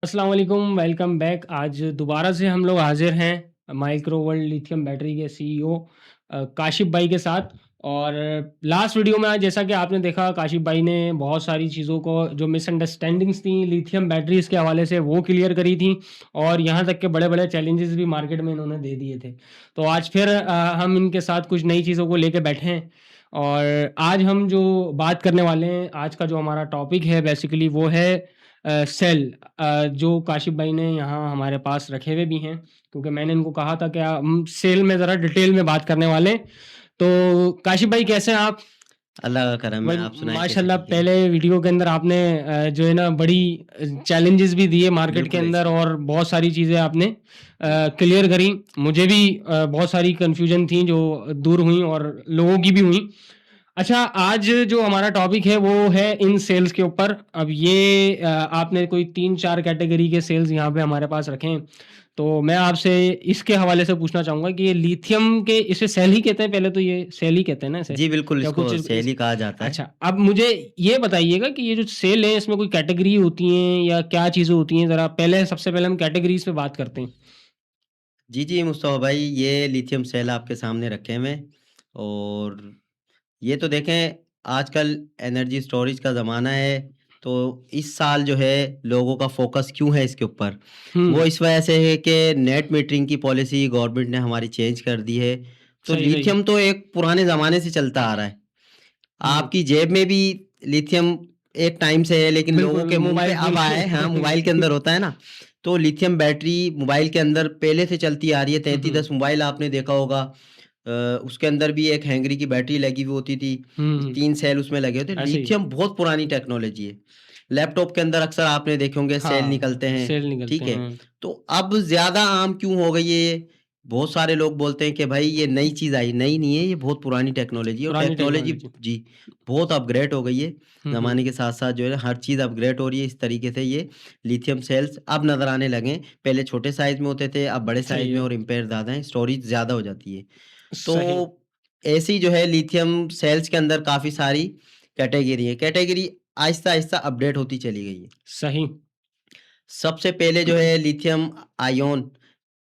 अस्सलाम वालेकुम, welcome back. आज दोबारा से हम लोग हाज़िर हैं माइक्रो वर्ल्ड लिथियम बैटरी के सीईओ काशिफ़ भाई के साथ। और लास्ट वीडियो में आज जैसा कि आपने देखा, काशिफ़ भाई ने बहुत सारी चीज़ों को, जो मिसअंडरस्टैंडिंग्स थी लिथियम बैटरीज़ के हवाले से, वो क्लियर करी थी। और यहाँ तक के बड़े-बड़े चैलेंजेस भी मार्केट में इन्होंने दे दिए थे। तो आज फिर हम इनके साथ कुछ नई चीज़ों को लेके बैठे हैं। और आज हम जो बात करने वाले हैं, आज का जो हमारा टॉपिक है बेसिकली वो है सेल, जो काशिफ़ भाई ने यहाँ हमारे पास रखे हुए भी हैं, क्योंकि मैंने इनको कहा था कि हम सेल में ज़रा डिटेल में बात करने वाले हैं। तो काशिफ़ भाई, कैसे हैं आप? अल्लाह का करम है, भाई आप सुनाएँ कैसे माशाल्लाह, ठीक हैं? पहले वीडियो के अंदर आपने जो है ना बड़ी चैलेंजेस भी दिए मार्केट के बिल्कुल अंदर, ऐसे ही। और बहुत सारी चीज़ें आपने क्लियर करी। मुझे भी बहुत सारी कन्फ्यूजन थी जो दूर हुई, और लोगों की भी हुई। अच्छा, आज जो हमारा टॉपिक है वो है इन सेल्स के ऊपर। अब ये आपने कोई 3-4 कैटेगरी के सेल्स यहाँ पे हमारे पास रखे हैं। तो मैं आपसे इसके हवाले से पूछना चाहूँगा कि ये लिथियम के, इसे सेल ही कहते हैं? पहले तो ये सेल ही कहते हैं ना इसे? जी, बिल्कुल या कुछ इसको सेल इस ही कहा जाता है। अच्छा, अब मुझे ये बताइएगा कि ये जो सेल है, इसमें कोई कैटेगरी होती हैं या क्या चीज़ें होती हैं? ज़रा पहले, सबसे पहले हम कैटेगरीज़ पे बात करते हैं। जी, जी, मुस्तफ़ा भाई ये लिथियम सेल आपके सामने रखे हुए हैं और ये तो देखें आजकल एनर्जी स्टोरेज का ज़माना है, तो इस साल जो है लोगों का फ़ोकस क्यों है इसके ऊपर? वो हुँ, इस वजह से है कि नेट मीटरिंग की पॉलिसी गवर्नमेंट ने हमारी चेंज कर दी है। तो सही, सही। लिथियम तो एक पुराने ज़माने से चलता आ रहा है। हुँ, आपकी जेब में भी लिथियम एक टाइम से है, लेकिन लोगों बिल्कुल, के मुँह पे मोबाइल फ़ोन अब आया है। हाँ, मोबाइल के में। अंदर होता है ना, तो लिथियम बैटरी मोबाइल के अंदर पहले से चलती आ रही है। हुँ, हुँ। 3310 मोबाइल आपने देखा होगा। उसके अंदर भी एक हेनरी की बैटरी लगी हुई होती थी। हुँ, 3 सेल उसमें लगे होते। ऐसे ही। लिथियम बहुत पुरानी टेक्नोलॉजी है। लैपटॉप के अंदर अक्सर आपने देखे होंगे सेल हाँ, निकलते हैं, सेल निकलते ठीक है? हैं। तो अब ज़्यादा आम क्यों हो गई है ये? बहुत सारे लोग बोलते हैं कि भाई ये नई चीज़ आई, नई नहीं है, ये बहुत पुरानी टेक्नोलॉजी है और पुरानी टेक्नोलॉजी टेक्नोलॉजी। जी, बहुत अपग्रेड हो गई है। हुँ, हुँ। ज़माने के साथ-साथ जो है हर चीज़ अपग्रेड हो रही है, इस तरीके से ये लिथियम सेल्स अब नज़र आने लगे हैं। पहले छोटे साइज़ में होते थे, अब बड़े साइज़ सही में है। और एम्पेयर ज़्यादा हैं, स्टोरेज ज़्यादा हो जाती है। सही, तो ऐसी जो है लिथियम सेल्स के अंदर काफ़ी सारी कैटेगरी है। कैटेगरी आहिस्ता-आहिस्ता अपडेट होती चली गई है। सही। सबसे पहले जो है लिथियम आयन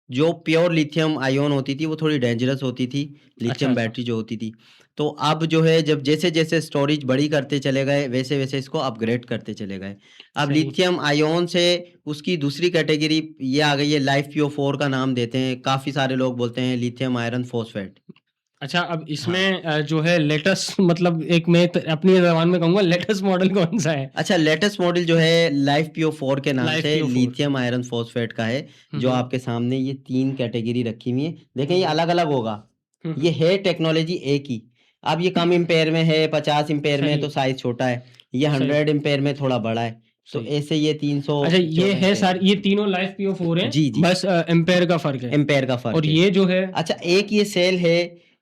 जो प्योर लिथियम आयन होती थी, वो थोड़ी डेंजरस होती थी, अच्छा, लिथियम अच्छा। बैटरी जो होती थी। तो अब जो है जब जैसे-जैसे स्टोरेज बड़ी करते चले गए, वैसे-वैसे इसको अपग्रेड करते चले गए। अब सही। लिथियम आयन से उसकी दूसरी कैटेगरी ये आ गई है, लाइफ PO4 का नाम देते हैं। काफ़ी सारे लोग बोलते हैं लिथियम आयरन फॉस्फेट। अच्छा, अब हाँ। इसमें जो है लेटेस्ट, मतलब एक मैं त अपनी ज़बान में कहूँगा, लेटेस्ट मॉडल कौन-सा है? अच्छा, लेटेस्ट मॉडल जो है लाइफ PO4 के नाम लाइफ से PO4। लिथियम आयरन फॉस्फेट का है, हुँ, जो हुँ। आपके सामने ये 3 कैटेगरी रखी हुई है। देखें हुँ, ये हुँ। अलग-अलग होगा, हुँ, ये हुँ। है टेक्नोलॉजी एक ही। अब ये कम एम्पेयर में है, 50 एम्पेयर में है सही, तो साइज़ छोटा है, ये सही, 100 एम्पेयर में थोड़ा बड़ा है, तो सही। ऐसे ये अच्छा, ये 314 है एम्पेयर सारी, ये तीनों लाइफ PO4 हैं, जी, जी, बस एम्पेयर का फ़र्क है। एम्पेयर का और फ़र्क है। ये जो है, अच्छा एक ये सेल है,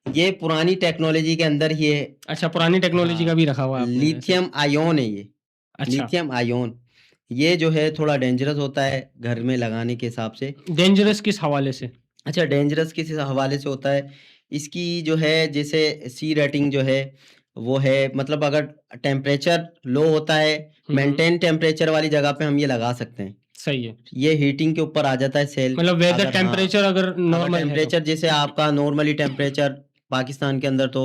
ये पुरानी टेक्नोलॉजी के अंदर ही है। अच्छा, पुरानी टेक्नोलॉजी का हाँ, भी रखा हुआ है आपने ऐसे। लिथियम आयन है ये। अच्छा, लिथियम आयन, ये जो है थोड़ा डेंजरस होता है घर में लगाने के हिसाब से। डेंजरस किस हवाले से? अच्छा डेंजरस किस हवाले से होता है, इसकी जो है जैसे सी रेटिंग जो है, वो है मतलब अगर टेम्परेचर लो होता है, हुँ, हुँ। मेंटेन टेम्परेचर वाली जगह पे हम ये लगा सकते हैं। सही है। ये हीटिंग के ऊपर आ जाता है सेल। मतलब वेदर अगर हाँ, टेम्परेचर अगर अगर नॉर्मल है तो? टेम्परेचर जैसे आपका नॉर्मली टेम्परेचर पाकिस्तान के अंदर तो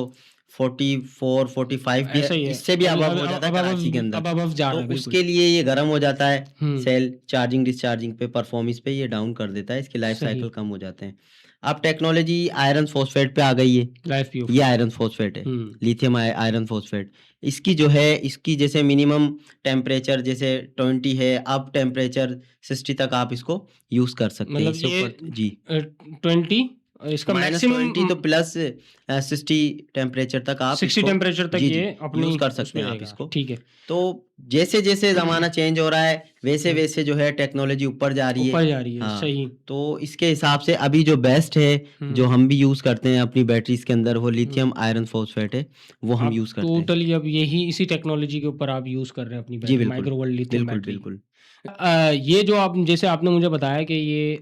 44-45 भी है, ऐसा ही है। इससे भी अभी अबव अब हो अब जाता है अब कराची के अंदर। अब अबव जा तो रहा है, बिल्कुल। उसके लिए ये गर्म हो जाता है हुँ, सेल, चार्जिंग डिस्चार्जिंग पे परफॉर्मेंस पे ये डाउन कर देता है, इसकी लाइफ सही। साइकिल कम हो जाते हैं। अब टेक्नोलॉजी आयरन फॉस्फेट पे आ गई है। लाइफ ये PO4। आयरन फॉस्फेट है, हुँ। Lithium iron phosphate. इसकी जो है इसकी जैसे मिनिमम टेम्परेचर जैसे 20 है, अब टेम्परेचर 60 तक आप इसको यूज़ कर सकते हैं। मतलब इससे ये ऊपर जी। 20, इसका मैक्सिमम -20 तो प्लस 60 टेम्परेचर तक आप 60 इसको टेम्परेचर तक जी, ये जी, अपनी यूज़ कर सकते उसमें हैं आप रहेगा। इसको। ठीक है। तो जैसे-जैसे ज़माना चेंज हो रहा है, हुँ, वैसे-वैसे जो है टेक्नोलॉजी ऊपर जा रही है। ऊपर जा रही है, हाँ, सही। तो इसके हिसाब से अभी जो बेस्ट है, जो हुँ, हम भी यूज़ करते हैं अपनी बैटरीज़ के अंदर वो हुँ। लिथियम आयरन फॉस्फेट है, वो हम आप यूज़ करते हैं। टोटली अब यही इसी टेक्नोलॉजी के ऊपर आप यूज़ कर रहे हैं अपनी जी, बैटरी, बिल्कुल। माइक्रो वर्ल्ड लिथियम बिल्कुल, बैटरी। बिल्कुल। ये जो आप, जैसे आपने मुझे बताया कि ये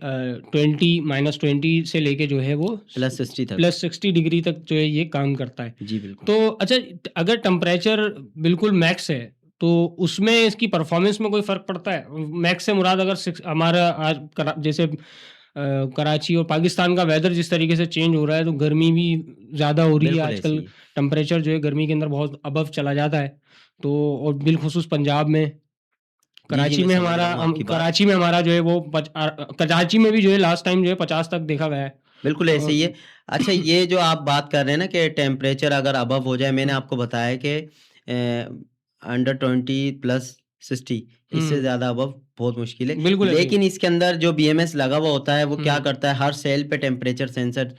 20 -20 से लेके जो है वो प्लस 60 तक। प्लस 60 डिग्री तक जो है ये काम करता है। जी, बिल्कुल। तो अच्छा, अगर टेम्परेचर बिल्कुल मैक्स है, तो उसमें इसकी परफॉर्मेंस में कोई फ़र्क पड़ता है? मैक्स से मुराद अगर सिक्स हमारा आज जैसे कराची और पाकिस्तान का वेदर जिस तरीके से चेंज हो रहा है, तो गर्मी भी ज़्यादा हो रही है बिल्कुल ऐसे आजकल, ही है। टेम्परेचर जो है गर्मी के अंदर बहुत अबव चला जाता है। तो और बिलख़ुसूस पंजाब में, जी, जी, कराची मैं में समझ हमारा रहा हूँ आपकी बात। कराची में हमारा जो है वो कराची में भी जो है लास्ट टाइम जो है 50 तक देखा गया है। बिल्कुल ऐसे ही है। अच्छा, ये जो आप बात कर रहे हैं ना कि टेम्परेचर अगर अबव हो जाए, मैंने हुँ, आपको बताया कि अंडर 20 प्लस 60 इससे हुँ, ज़्यादा अबव बहुत मुश्किल है। बिल्कुल ऐसे ही है। लेकिन इसके अंदर जो बीएमएस लगा हुआ होता है वो क्या हुँ, करता है, हर सेल पे टेम्परेचर सेंसर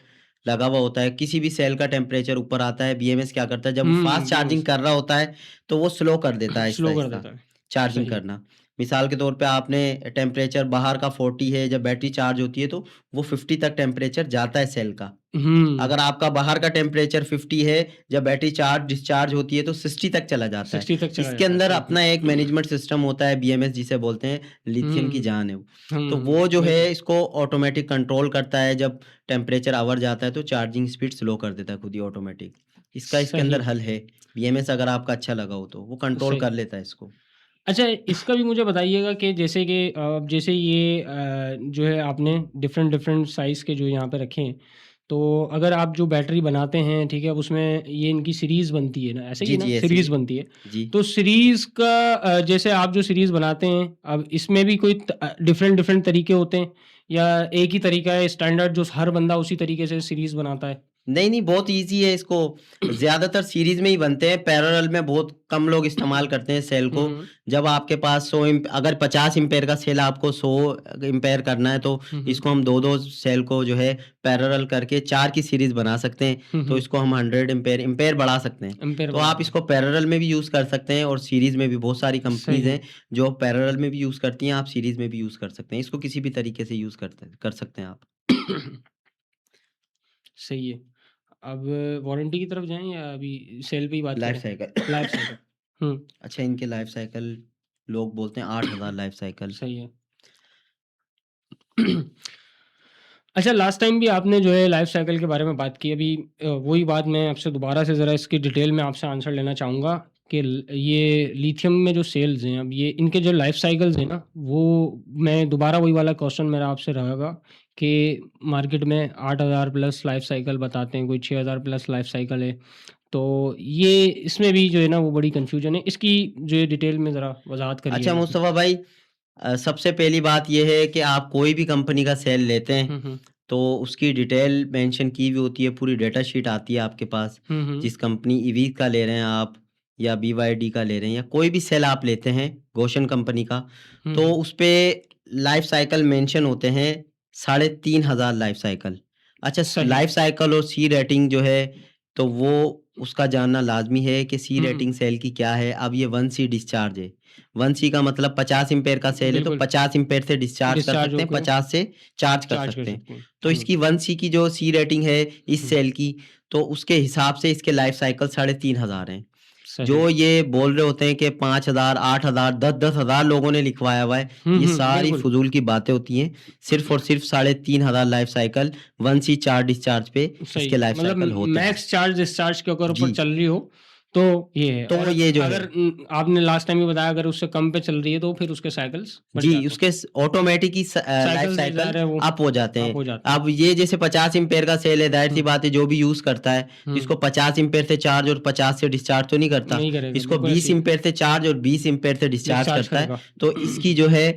लगा हुआ होता है। किसी भी सेल का टेम्परेचर ऊपर आता है, बीएमएस क्या करता है, जब वो फास्ट चार्जिंग बीएमएस कर रहा होता है तो वो स्लो कर देता है स्लो कर आहिस्ता-आहिस्ता देता है। चार्जिंग सही। करना। मिसाल के तौर पे आपने टेम्परेचर बाहर का 40 है, जब बैटरी चार्ज होती है तो वो 50 तक टेम्परेचर जाता है सेल का। हुँ, अगर आपका बाहर का टेम्परेचर 50 है, जब बैटरी डिस्चार्ज होती है तो 60 तक चला जाता है। 60 तक चला इसके जाता है, अंदर सही। अपना एक मैनेजमेंट सिस्टम होता है, बीएमएस जिसे बोलते हैं, लिथियम की हुँ, जान है वो। तो वो जो है बिल्कुल, इसको ऑटोमैटिक कंट्रोल करता है, जब टेम्परेचर अवर जाता है तो चार्जिंग स्पीड स्लो कर देता है खुद ही ऑटोमैटिक। इसका इसके सही, अंदर हल है, बीएमएस अगर आपका अच्छा लगा हो तो, वो कंट्रोल सही। कर लेता है इसको। अच्छा, इसका भी मुझे बताइएगा कि जैसे कि जैसे ये जो है आपने डिफ़रेंट डिफ़रेंट साइज़ के जो यहाँ पे रखे हैं, तो अगर आप जो बैटरी बनाते हैं, ठीक है, अब उसमें ये इनकी सीरीज़ बनती है ना, ऐसे ही जी, है ना? जी, ऐसे ही सीरीज़ है। बनती है। जी। तो सीरीज़ का जैसे आप जो सीरीज़ बनाते हैं, अब इसमें भी कोई डिफ़रेंट डिफ़रेंट तरीके होते हैं या एक ही तरीका है स्टैंडर्ड जो हर बंदा उसी तरीके से सीरीज़ बनाता है? नहीं, नहीं, बहुत ईज़ी है इसको। ज़्यादातर सीरीज़ में ही बनते हैं, पैरेलल में बहुत कम लोग इस्तेमाल करते हैं सेल को। हुँ, जब आपके पास 100 अगर 50 एम्पेयर का सेल आपको 100 एम्पेयर करना है, तो हुँ, हुँ, इसको हम 2-2 सेल को जो है पैरेलल करके 4 की सीरीज़ बना सकते हैं। हुँ, तो हुँ, इसको हम 100 एम्पेयर एम्पेयर बढ़ा सकते हैं। एम्पेयर तो बढ़ा आप सकते इसको हैं। पैरेलल में भी यूज़ कर सकते हैं और सीरीज़ में भी बहुत सारी कंपनीज़ सही। हैं, जो पैरेलल में भी यूज़ करती हैं, आप सीरीज़ में भी यूज़ कर सकते हैं। इसको किसी भी तरीके से यूज़ कर सकते हैं आप। सही है। अब वारंटी की तरफ जाएँ या अभी सेल पे ही बात लाइफ़ करें? Life cycle cycle. हुँ, अच्छा, इनके लाइफ़ साइकिल लोग बोलते हैं 8000 लाइफ़ साइकिल। सही है। अच्छा, लास्ट टाइम भी आपने जो है लाइफ साइकिल के बारे में बात की। अभी वही बात मैं आपसे दोबारा से ज़रा इसकी डिटेल में आपसे आंसर लेना चाहूँगा कि ये लिथियम में जो सेल्स हैं, अब ये इनके जो लाइफ साइकिल्स हैं ना, वो मैं दोबारा वही वाला क्वेश्चन मेरा आपसे रहेगा कि मार्केट में 8000 प्लस लाइफ साइकिल बताते हैं, कोई 6000 प्लस लाइफ साइकिल है। तो ये इसमें भी जो है ना वो बड़ी कन्फ्यूजन है। इसकी जो है डिटेल में ज़रा वज़ाहत अच्छा करिएगा। मुस्तफ़ा भाई, सबसे पहली बात ये है कि आप कोई भी कंपनी का सेल लेते हैं, हुँ, हुँ। तो उसकी डिटेल मेंशन की हुई होती है, पूरी डेटा शीट आती है आपके पास। हुँ, हुँ। जिस कंपनी ईवी का ले रहे हैं आप या बीवाईडी का ले रहे हैं या कोई भी सेल आप लेते हैं, गोशन कंपनी का, हुँ, तो हुँ। उसपे लाइफ़ साइकिल मेंशन होते हैं 3500 लाइफ़ साइकिल। अच्छा, सही। लाइफ़ साइकिल और सी रेटिंग जो है, तो वो उसका जानना लाज़मी है कि सी हुँ, हुँ। रेटिंग सेल की क्या है। अब ये 1 सी डिस्चार्ज है। 1 सी का मतलब 50 एम्पेयर का सेल है, तो बिल्कुल, 50 एम्पेयर से डिस्चार्ज कर डिस्चार्ज सकते हैं, होके 50 से चार्ज कर चार्ज कर सकते हैं। सकते हैं। तो हुँ, इसकी 1 सी की जो सी रेटिंग है इस हुँ। सेल की, तो उसके हिसाब से इसके लाइफ साइकिल 3500 हैं। सही। जो ये बोल रहे होते हैं कि 5000, 8000, 10-10 हज़ार लोगों ने लिखवाया हुआ है, हुँ, ये हुँ, सारी बिल्कुल। फ़ुज़ूल की बातें होती हैं। सिर्फ़ और सिर्फ़ 3500 लाइफ साइकिल 1 सी 4 डिस्चार्ज पे सही, इसके लाइफ मतलब साइकिल होते हैं। मैक्स चार्ज डिस्चार्ज के अगर ऊपर जी, चल रही हो, तो ये है तो और ये जो है अगर आपने लास्ट टाइम भी बताया अगर उससे कम पे चल रही है तो फिर उसके साइकिल्स बढ़ जी, जाते हैं। उसके ऑटोमेटिक ही लाइफ साइकिल्स जो जा साइकिल रहे हैं वो अप हो जाते अप हैं। हो जाते हैं। अब ये जैसे 50 एम्पेयर का सेल है, ज़ाहिर-सी हुँ, बात है जो भी यूज़ करता है, तो हुँ, इसको 50 एम्पेयर से चार्ज और 50 से डिस्चार्ज तो नहीं करता। नहीं करेगा, इसको बिल्कुल 20 ऐसे ही एम्पेयर से चार्ज और 20 एम्पेयर से डिस्चार्ज डिस्चार्ज करता है, करेगा। तो इसकी जो है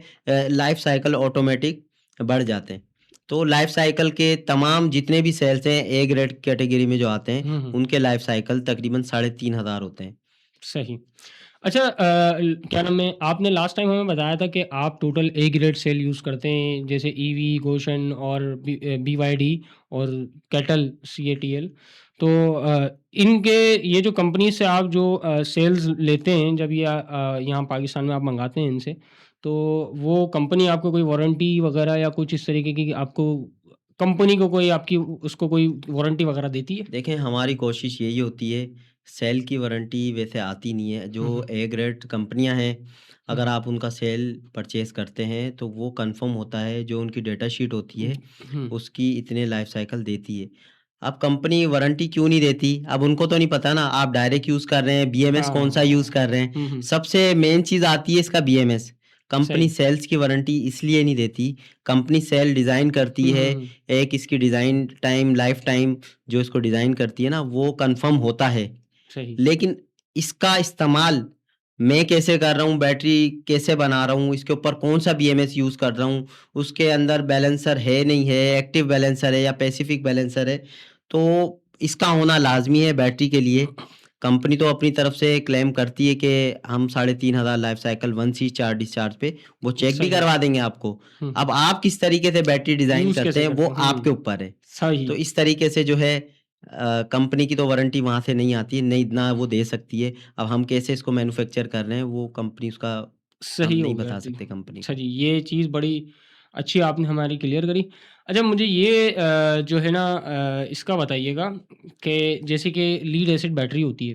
लाइफ साइकिल ऑटोमेटिक बढ़ जाते हैं। तो लाइफ साइकिल के तमाम जितने भी सेल्स हैं, ए ग्रेड कैटेगरी में जो आते हैं, हुँ, हुँ, उनके लाइफ साइकिल तकरीबन 3500 होते हैं। सही। अच्छा क्या नाम है आपने लास्ट टाइम हमें बताया था कि आप total A grade cell use करते हैं जैसे ईवी, गोशन और बीवाईडी और कैटल सीएटीएल। तो इनके ये जो कंपनी से आप जो सेल्स लेते हैं जब ये यहाँ पाकिस्तान में आप मंगाते हैं इनसे, तो वो कंपनी आपको कोई वारंटी वगैरह या कुछ इस तरीके की आपको कंपनी को कोई आपकी उसको कोई वारंटी वगैरह देती है? देखें, हमारी कोशिश यही होती है, सेल की वारंटी वैसे आती नहीं है। जो हुँ, हुँ। ए ग्रेड कंपनियाँ हैं, हुँ, अगर हुँ। आप उनका सेल परचेज़ करते हैं, तो वो कन्फर्म होता है, जो उनकी डेटा शीट होती है, हुँ। उसकी इतने लाइफ साइकिल देती है। अब कंपनी वारंटी क्यों नहीं देती? अब उनको तो नहीं पता ना, आप डायरेक्ट यूज़ कर रहे हैं, बीएमएस कौन-सा यूज़ हाँ। कर रहे हैं। हुँ। सबसे मेन चीज़ आती है इसका बीएमएस। कंपनी सही। सेल्स की वारंटी इसलिए नहीं देती, कंपनी सेल डिज़ाइन करती है, हुँ। एक इसकी डिज़ाइन टाइम, लाइफ़ टाइम जो इसको डिज़ाइन करती है ना, वो कन्फर्म होता है। सही। लेकिन इसका इस्तेमाल मैं कैसे कर रहा हूँ, बैटरी कैसे बना रहा हूँ, इसके ऊपर कौन-सा बीएमएस यूज़ कर रहा हूँ, उसके अंदर बैलेंसर है, नहीं है, एक्टिव बैलेंसर है या पैसिफिक बैलेंसर है, तो इसका होना लाज़मी है बैटरी के लिए। कंपनी तो अपनी तरफ से क्लेम करती है कि हम 3500 life cycle 1C charge discharge पे वो चेक भी सही। करवा देंगे आपको। हुँ। अब आप किस तरीके से बैटरी डिज़ाइन यूज़ करते कैसे हैं, वो करते हैं? आपके हुँ। ऊपर है। सही। तो इस तरीके से जो है कंपनी की तो वारंटी वहाँ से नहीं आती है, नहीं ना वो दे सकती है। अब हम कैसे इसको मैन्युफैक्चर कर रहे हैं, वो कंपनी उसका हम सही हो नहीं गया बता जी। सकते कंपनी अच्छा को। जी, ये चीज़ बड़ी अच्छी आपने हमारी क्लियर करी। अच्छा मुझे ये जो है ना इसका बताइएगा कि जैसे कि लीड एसिड बैटरी होती है,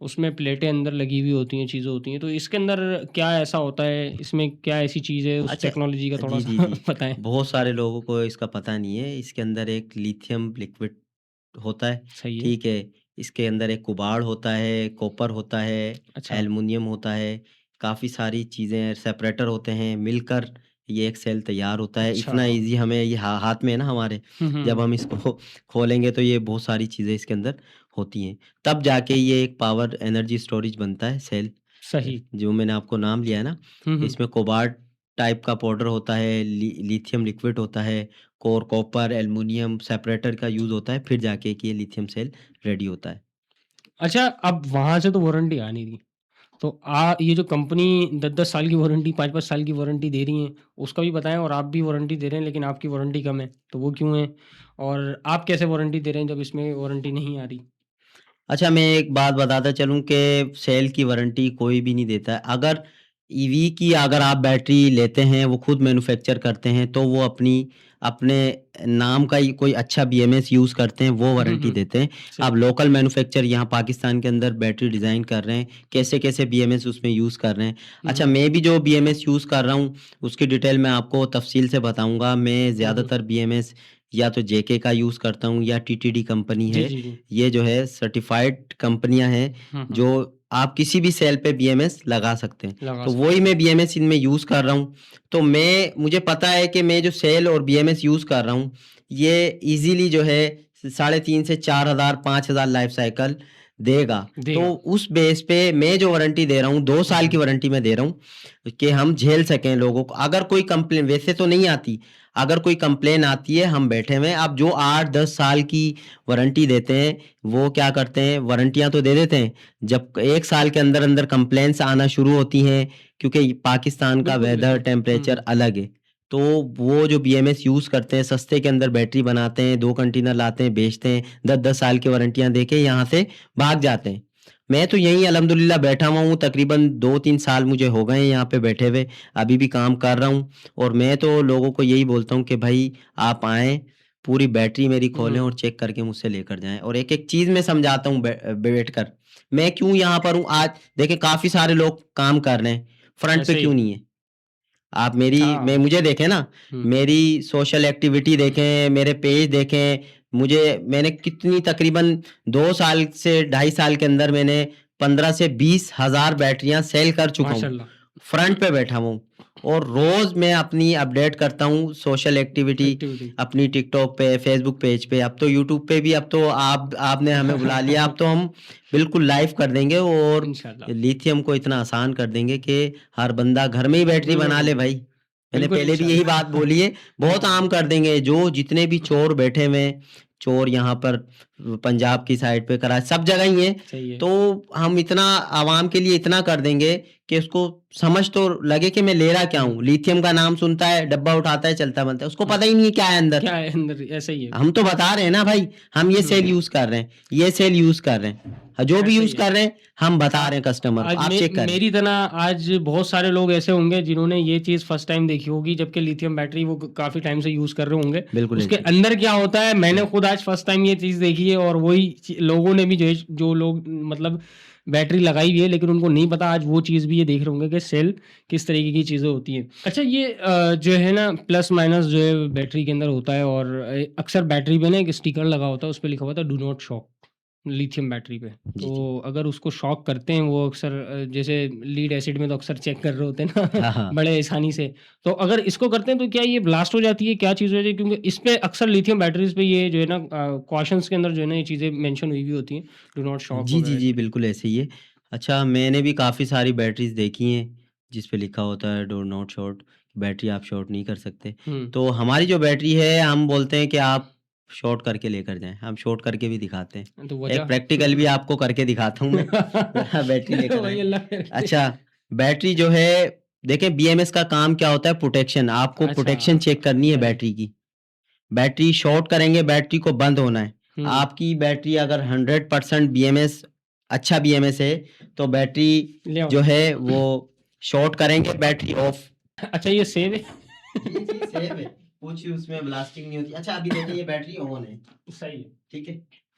उसमें प्लेटें अंदर लगी हुई होती हैं, चीज़ें होती हैं, तो इसके अंदर क्या ऐसा होता है? इसमें क्या ऐसी चीज़ है? उस अच्छा टेक्नोलॉजी का जी, थोड़ा-सा जी, जी। बताएँ? बहुत सारे लोगों को इसका पता नहीं है। इसके अंदर एक लिथियम लिक्विड होता है, सही है। ठीक है? इसके अंदर एक कुबाड़ होता है, कॉपर होता है, अच्छा। एल्युमिनियम होता है, काफ़ी सारी चीज़ें सेपरेटर होते हैं, मिलकर ये एक सेल तैयार होता है। अच्छा। इतना ईज़ी हमें ये हाथ में है ना हमारे, हुँ, जब हुँ। हम इसको खोलेंगे तो ये बहुत सारी चीज़ें इसके अंदर होती हैं। तब जाके ये एक पावर एनर्जी स्टोरेज बनता है सेल सही। जो मैंने आपको नाम लिया है ना, हुँ, हुँ। इसमें कोबाल्ट टाइप का पाउडर होता है, लिथियम लिक्विड होता है, कोर कॉपर, एल्युमिनियम सेपरेटर का यूज़ होता है, फिर जाके कि ये लिथियम सेल रेडी होता है। अच्छा अब वहाँ से तो वारंटी आ नहीं रही। तो ये जो कंपनी 10-10 साल की वारंटी, 5-5 साल की वारंटी दे रही है, उसका भी बताएँ और आप भी वारंटी दे रहे हैं लेकिन आपकी वारंटी कम है, तो वो क्यों है? और आप कैसे वारंटी दे रहे हैं जब इसमें वारंटी नहीं आ रही? अच्छा, मैं एक बात बताता चलूँ कि सेल की वारंटी कोई भी नहीं देता है। अगर ईवी की अगर आप बैटरी लेते हैं, वो खुद मैन्युफैक्चर करते हैं, तो वो अपने नाम का ही कोई अच्छा बीएमएस यूज़ करते हैं, वो हुँ, वारंटी हुँ। देते हैं। सही। अब लोकल मैन्युफैक्चर यहाँ पाकिस्तान के अंदर बैटरी डिज़ाइन कर रहे हैं, कैसे-कैसे बीएमएस उसमें यूज़ कर रहे हैं। हुँ, अच्छा, हुँ। मैं भी जो बीएमएस यूज़ कर रहा हूँ, उसकी डिटेल मैं आपको तफ़सील से बताऊँगा। मैं हुँ, हुँ। ज़्यादातर बीएमएस या तो जेके का यूज़ करता हूँ या टीटीडी कंपनी जी, है। जी, जी। ये जो है सर्टिफ़ाइड कंपनियाँ हैं, हुँ, हुँ। जो आप किसी भी सेल पे बीएमएस लगा सकते हैं। लगा तो सकते वही हैं। मैं बीएमएस इनमें यूज़ कर रहा हूँ। तो मुझे पता है कि मैं जो सेल और बीएमएस यूज़ कर रहा हूँ, ये ईज़िली जो है 3.5 से 4,000 5,000 लाइफ़ साइकिल देगा। तो देगा। उस बेस पे मैं जो वारंटी दे रहा हूँ, 2 हुँ, साल की हुँ। वारंटी मैं दे रहा हूँ कि हम झेल सकें लोगों को। अगर कोई कंप्लेन वैसे तो नहीं आती, अगर कोई कंप्लेन आती है, हम बैठे हुए हैं। अब जो 8-10 साल की वारंटी देते हैं, वो क्या करते हैं, वारंटियाँ तो दे देते हैं, जब 1 साल के अंदर-अंदर कंप्लेंट्स आना शुरू होती हैं, क्योंकि पाकिस्तान का बिल्कुल, वेदर, बिल्कुल। हुँ, टेम्परेचर हुँ। अलग है। तो वो जो बीएमएस यूज़ करते हैं, सस्ते के अंदर बैटरी बनाते हैं, 2 कंटेनर लाते हैं, बेचते हैं, 10-10 साल की वारंटियाँ देके यहाँ से भाग जाते हैं। मैं तो यहीं अल्हम्दुलिल्लाह बैठा हुआ हूँ, तकरीबन 2-3 साल मुझे हो गए हैं यहाँ पे बैठे हुए, अभी भी काम कर रहा हूँ और मैं तो लोगों को यही बोलता हूँ कि भाई आप आएँ, पूरी बैटरी मेरी हुँ, खोलें हुँ। और चेक करके मुझसे लेकर जाएँ और एक-एक चीज़ मैं समझाता हूँ बैठकर। मैं क्यों यहाँ पर हूँ आज देखिए काफ़ी सारे लोग काम कर रहे हैं, फ्रंट पे ऐसे क्यों ही। नहीं है? आप अच्छा। मैं मुझे देखें ना, हुँ। मेरी सोशल एक्टिविटी देखें, मेरे पेज देखें, मैंने कितनी तकरीबन 2 साल से ढाई साल के अंदर मैंने 15 से 20 हज़ार बैटरियाँ सेल कर चुका हूँ। माशाल्लाह। फ्रंट पे बैठा हुआ हूँ और रोज़ मैं अपनी अपडेट करता हूँ सोशल एक्टिविटी एक्टिविटी। अपनी टिकटॉक पे, फेसबुक पेज पे, अब तो यूट्यूब पे भी अब तो आपने हमें बुला लिया, अब तो हम बिल्कुल लाइव कर देंगे और इंशाल्लाह। लिथियम को इतना आसान कर देंगे कि हर बंदा घर में ही बैटरी बिल्कुल, बना ले बिल्कुल। भाई। मैंने बिल्कुल, पहले भी यही बात इंशाल्लाह। बोली है, बहुत हुँ। आम कर देंगे, जो जितने भी चोर बैठे हुए हैं, चोर यहाँ पर पंजाब की साइड पे कराची सब जगह ही हैं, सही है। तो हम इतना आवाम के लिए इतना कर देंगे कि उसको समझ तो लगे कि मैं ले रहा क्या हुँ, हूँ? लिथियम का नाम सुनता है, डब्बा उठाता है, चलता बनता है, उसको हुँ। पता ही नहीं है क्या है अंदर। क्या है अंदर ऐसा ही है। हम तो बता रहे हैं ना भाई, हम ये हुँ। सेल यूज़ कर रहे हैं, ये सेल यूज़ कर रहे हैं। जो भी ऐसा यूज ही है। कर रहे हैं हम बता रहे हैं कस्टमर को, आज आप चेक करें। मेरी तरह आज बहुत सारे लोग ऐसे होंगे जिन्होंने ये चीज़ फर्स्ट टाइम देखी होगी, जबकि लिथियम बैटरी वो काफ़ी टाइम से यूज़ कर रहे होंगे। बिल्कुल उसके ऐसी। अंदर क्या होता है मैंने खुद आज फर्स्ट टाइम ये चीज़ देखी है, और वही लोगों ने भी जो लोग मतलब बैटरी लगाई हुई है लेकिन उनको नहीं पता, आज वो चीज़ भी ये देख रहे होंगे कि सेल किस तरीके की चीज़ें होती हैं। अच्छा, ये जो है ना प्लस माइनस जो है बैटरी के अंदर होता है, और अक्सर बैटरी पे ना एक स्टिकर लगा होता है, उस पे लिखा होता है do not shock lithium battery पे। जी, तो जी। अगर उसको शॉक करते हैं वो अक्सर जैसे लीड एसिड में तो अक्सर चेक कर रहे होते हैं ना हाँ, हाँ। बड़े आसानी से। तो अगर इसको करते हैं तो क्या ये ब्लास्ट हो जाती है? क्या चीज़ हो जाती है? क्योंकि इस पे अक्सर लिथियम बैटरीज़ पे ये जो है ना कॉशंस के अंदर जो है ना ये चीज़ें मेंशन हुई हुई होती हैं, डू नॉट शॉक जी, जी, वगैरह जी, जो। बिल्कुल ऐसे ही है। अच्छा, मैंने भी काफ़ी सारी बैटरीज़ देखी हैं, जिस पे लिखा होता है डू नॉट शॉर्ट, बैटरी आप शॉर्ट नहीं कर सकते। हुँ। तो हमारी जो बैटरी है, हम बोलते हैं कि आप शॉर्ट करके लेकर जाएँ, हम शॉर्ट करके भी दिखाते हैं। तो एक वजह? प्रैक्टिकल भी आपको करके दिखाता हूँ मैं, ज़रा बैटरी लेकर वही आएँ। अल्लाह करे। अच्छा, बैटरी जो है देखिए बीएमएस का काम क्या होता है प्रोटेक्शन, आपको अच्छा, प्रोटेक्शन चेक करनी है सही। बैटरी की। बैटरी शॉर्ट करेंगे, बैटरी को बंद होना है। हुँ, आपकी बैटरी अगर 100% बीएमएस अच्छा बीएमएस है, तो बैटरी ले आओ। जो है वो शॉर्ट करेंगे, बैटरी ऑफ। अच्छा, ये सेव है? जी, जी, सेम है। कुछ उसमें ब्लास्टिंग नहीं होती। अच्छा, अभी देखिए ये बैटरी ऑन है, सही है। ठीक है?